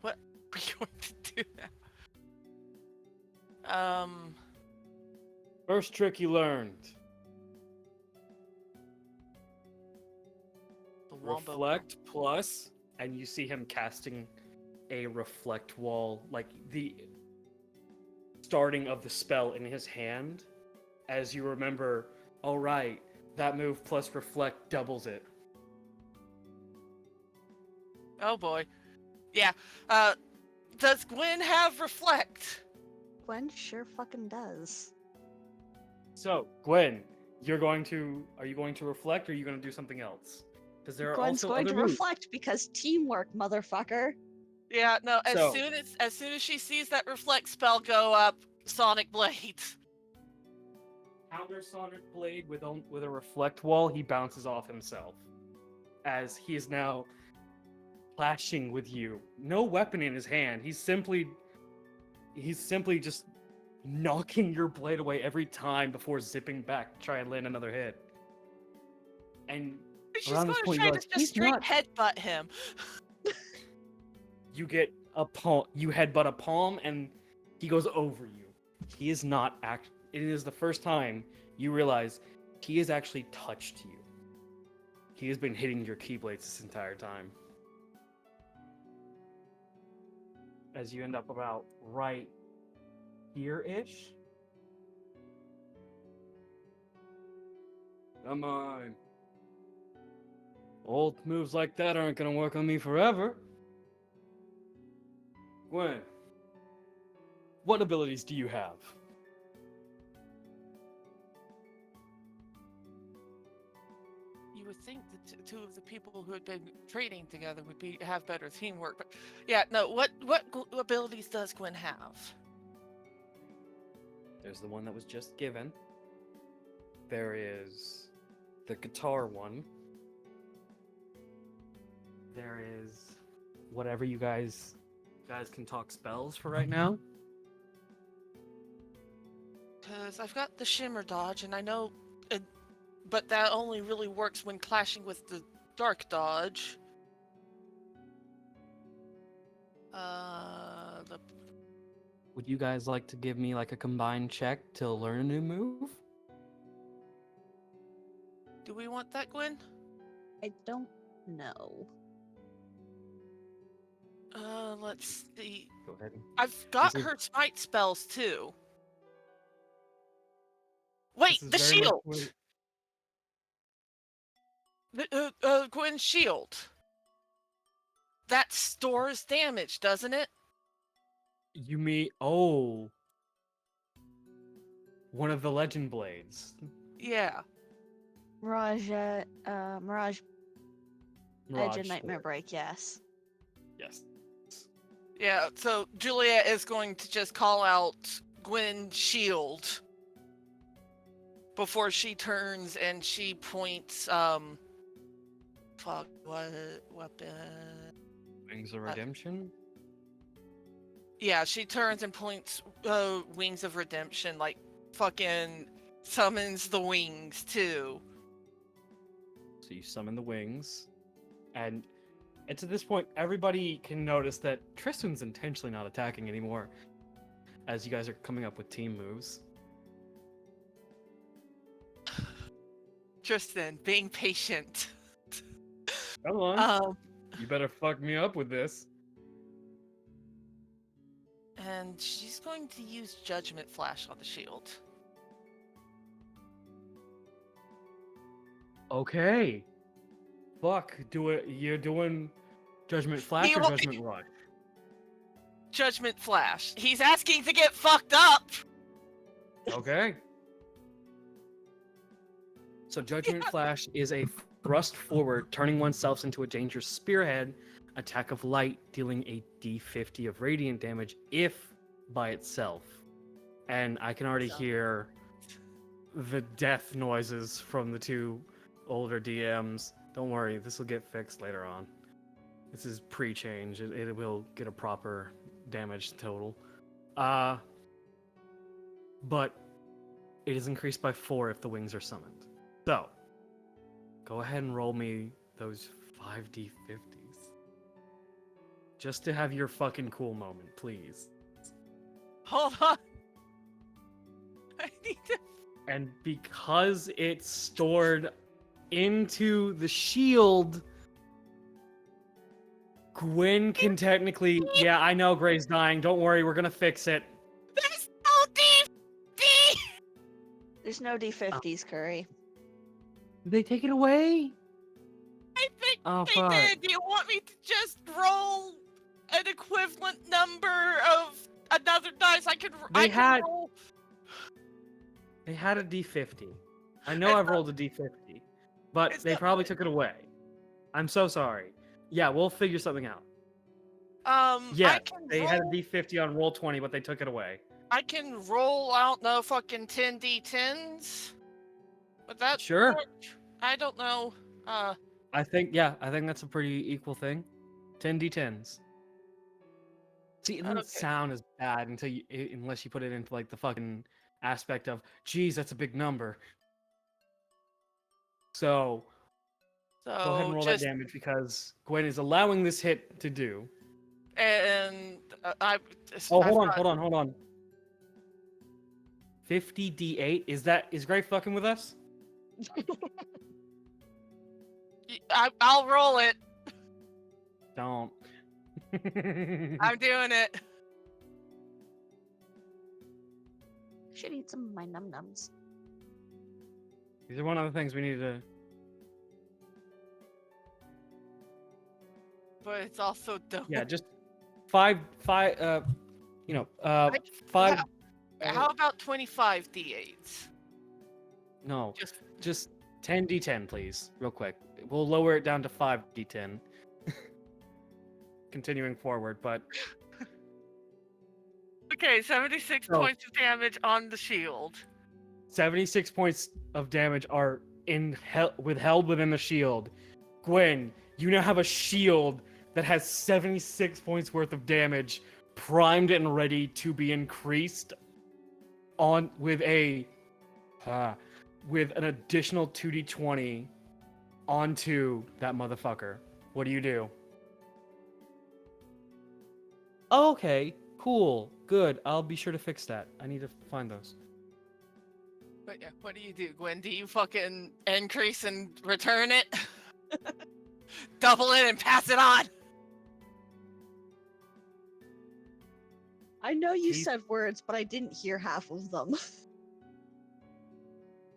what are you going to do now? First trick you learned. The Wombo. Reflect plus, and you see him casting a reflect wall, like the starting of the spell in his hand, as you remember, all right, that move plus reflect doubles it. Oh boy. Yeah. Does Gwen have reflect? Gwen sure fucking does. So, Gwen, are you going to reflect, or are you going to do something else? Because there are Gwen's also going other to moves. reflect because teamwork, motherfucker. Yeah, no, as So- soon as she sees that reflect spell go up, Sonic Blade. Counter Sonic Blade with a reflect wall, he bounces off himself, as he is now clashing with you. No weapon in his hand. He's simply just knocking your blade away every time before zipping back to try and land another hit. And She's around going this to point, try you to realize just he's straight not. headbutt him. You get a palm. You headbutt a palm, and he goes over you. He is not It is the first time you realize he has actually touched you. He has been hitting your keyblades this entire time. As you end up about right here-ish. Come on. Old moves like that aren't gonna work on me forever. Gwen, what abilities do you have? You would think the two of the people who had been training together would have better teamwork, but yeah, no. What abilities does Gwen have? There's the one that was just given. There is the guitar one. There is whatever you guys can talk spells for right now. Because I've got the shimmer dodge, and I know, but that only really works when clashing with the dark dodge. The Would you guys like to give me like a combined check to learn a new move? do we want that, Gwen? I don't know. Let's see. Go ahead. I've got This is- her smite spells too. Wait, This is the very much shield. what- Gwen's shield. That stores damage, doesn't it? You mean one of the legend blades. Yeah. Mirage Mirage Edge and Nightmare Sword. Break, yes. Yes. Yeah, so Juliet is going to just call out Gwen's shield before she turns and she points, fuck, what weapon? Wings of Redemption. Yeah, she turns and points Wings of Redemption, like fucking summons the wings too. So you summon the wings, and it's at this point everybody can notice that Tristan's intentionally not attacking anymore, as you guys are coming up with team moves. Tristan, being patient. Come on, Um, you better fuck me up with this. and she's going to use Judgment Flash on the shield. Okay. Fuck, do it. You're doing Judgment Flash or will- Judgment Rush? Judgment Flash. He's asking to get fucked up! Okay. So Judgment Flash is a thrust forward, turning oneself into a dangerous spearhead, attack of light, dealing a d50 of radiant damage if by itself. And I can already hear the death noises from the two older DMs. Don't worry, this will get fixed later on. This is pre-change. It will get a proper damage total. But it is increased by 4 if the wings are summoned. So, go ahead and roll me those 5d50s. Just to have your fucking cool moment, please. Hold on. I need to. And because it's stored into the shield, Gwen can technically... Yeah, I know Gray's dying. Don't worry, we're gonna fix it. There's no DD! There's no D50s, Curry. Did they take it away? I think Oh, they fuck. did. Do you want me to just roll an equivalent number of another dice? I can roll. They had a D50. I know I've rolled a D50, but It's they not probably mine. took it away. I'm so sorry. Yeah, we'll figure something out. Yeah, I can they roll, had a D50 on roll 20, but they took it away. I can roll out no fucking 10 D10s. But that Sure. I don't know. I think that's a pretty equal thing. 10 D10s. See, it doesn't Okay. sound as bad unless you put it into like the fucking aspect of, geez, that's a big number. So So go ahead and roll just that damage because Gwen is allowing this hit to do. and I. Oh, I've hold got- on. 50 D8. Is Gray fucking with us? I'll roll it. Don't. I'm doing it. Should eat some of my num nums. These are one of the things we need to. But it's also dope. Yeah, just five. Five. How about 25 D8s? No, Just just 10 D10, please, real quick. We'll lower it down to 5 D10. Continuing forward, but okay. 76 Oh. points of damage on the shield. 76 points of damage are withheld within the shield. Gwen, you now have a shield that has 76 points worth of damage, primed and ready to be increased on with an additional 2d20 onto that motherfucker. What do you do? Okay, cool, good. I'll be sure to fix that. I need to find those. But yeah, what do you do, Gwen? Do you fucking increase and return it? Double it and pass it on? I know you He's- said words, but I didn't hear half of them.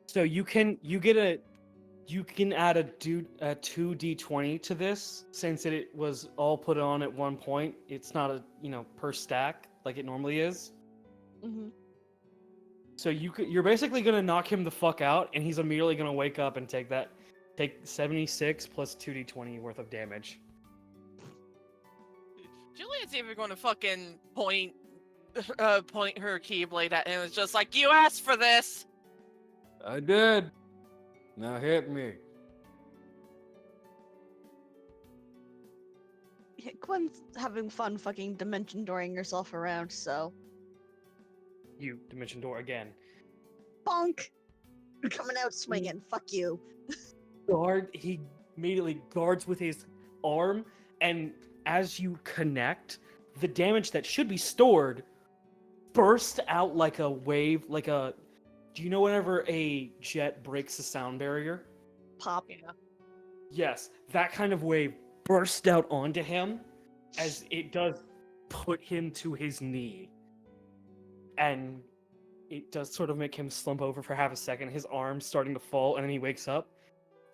So you can add a 2d20 to this, since it was all put on at one point. It's not a per stack like it normally is. Mm-hmm. So you're basically gonna knock him the fuck out, and he's immediately gonna wake up and take 76 plus 2d20 worth of damage. Juliet's even going to fucking point her keyblade at him. It's just like, you asked for this. I did. Now hit me. Yeah, Gwen's having fun fucking dimension dooring herself around, so. You dimension door again. Bonk! You're coming out swinging, fuck you. He immediately guards with his arm, and as you connect, the damage that should be stored bursts out like a wave, do you know whenever a jet breaks the sound barrier? Pop. Yeah. Yes, that kind of wave burst out onto him as it does put him to his knee. And it does sort of make him slump over for half a second, his arm's starting to fall, and then he wakes up,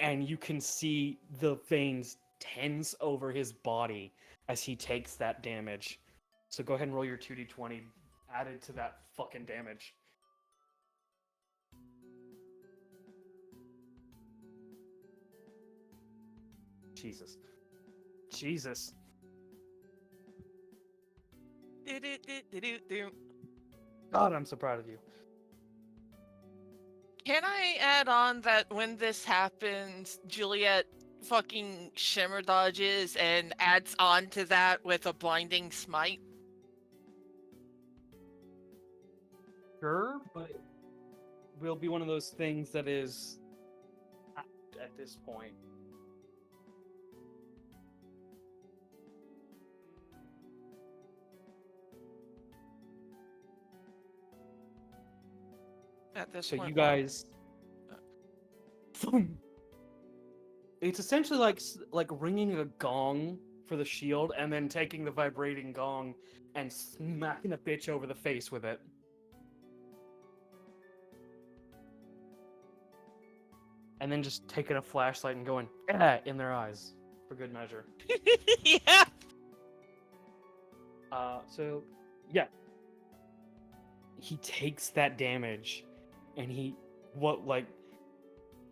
and you can see the veins tense over his body as he takes that damage. So go ahead and roll your 2d20 added to that fucking damage. Jesus. Do-do-do-do-do-do. God, I'm so proud of you. Can I add on that when this happens, Juliet fucking shimmer dodges and adds on to that with a blinding smite? Sure, but it will be one of those things that is at this point. At this So point, you guys, it's essentially like ringing a gong for the shield, and then taking the vibrating gong and smacking a bitch over the face with it. And then just taking a flashlight and going in their eyes for good measure. yeah. So yeah, he takes that damage, and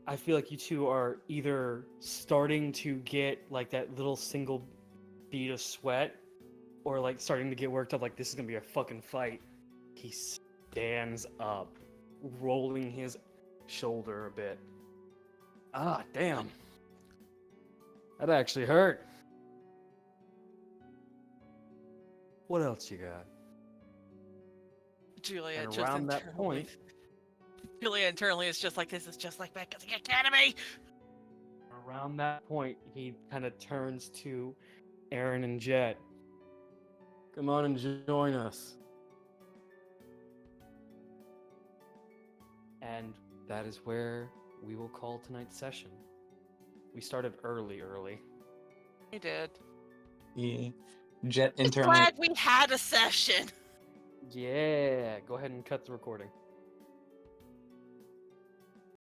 I feel like you two are either starting to get like that little single bead of sweat, or like starting to get worked up, like this is gonna be a fucking fight. He stands up, rolling his shoulder a bit. Ah, damn. That actually hurt. What else you got? Juliet And just around that internally. point, Juliet internally is just like, this is just like back at the academy. around that point, he kind of turns to Aaron and Jet. Come on and join us. And that is where we will call tonight's session. We started early. We did. Yeah. Jet I'm internally. glad we had a session. Yeah, go ahead and cut the recording.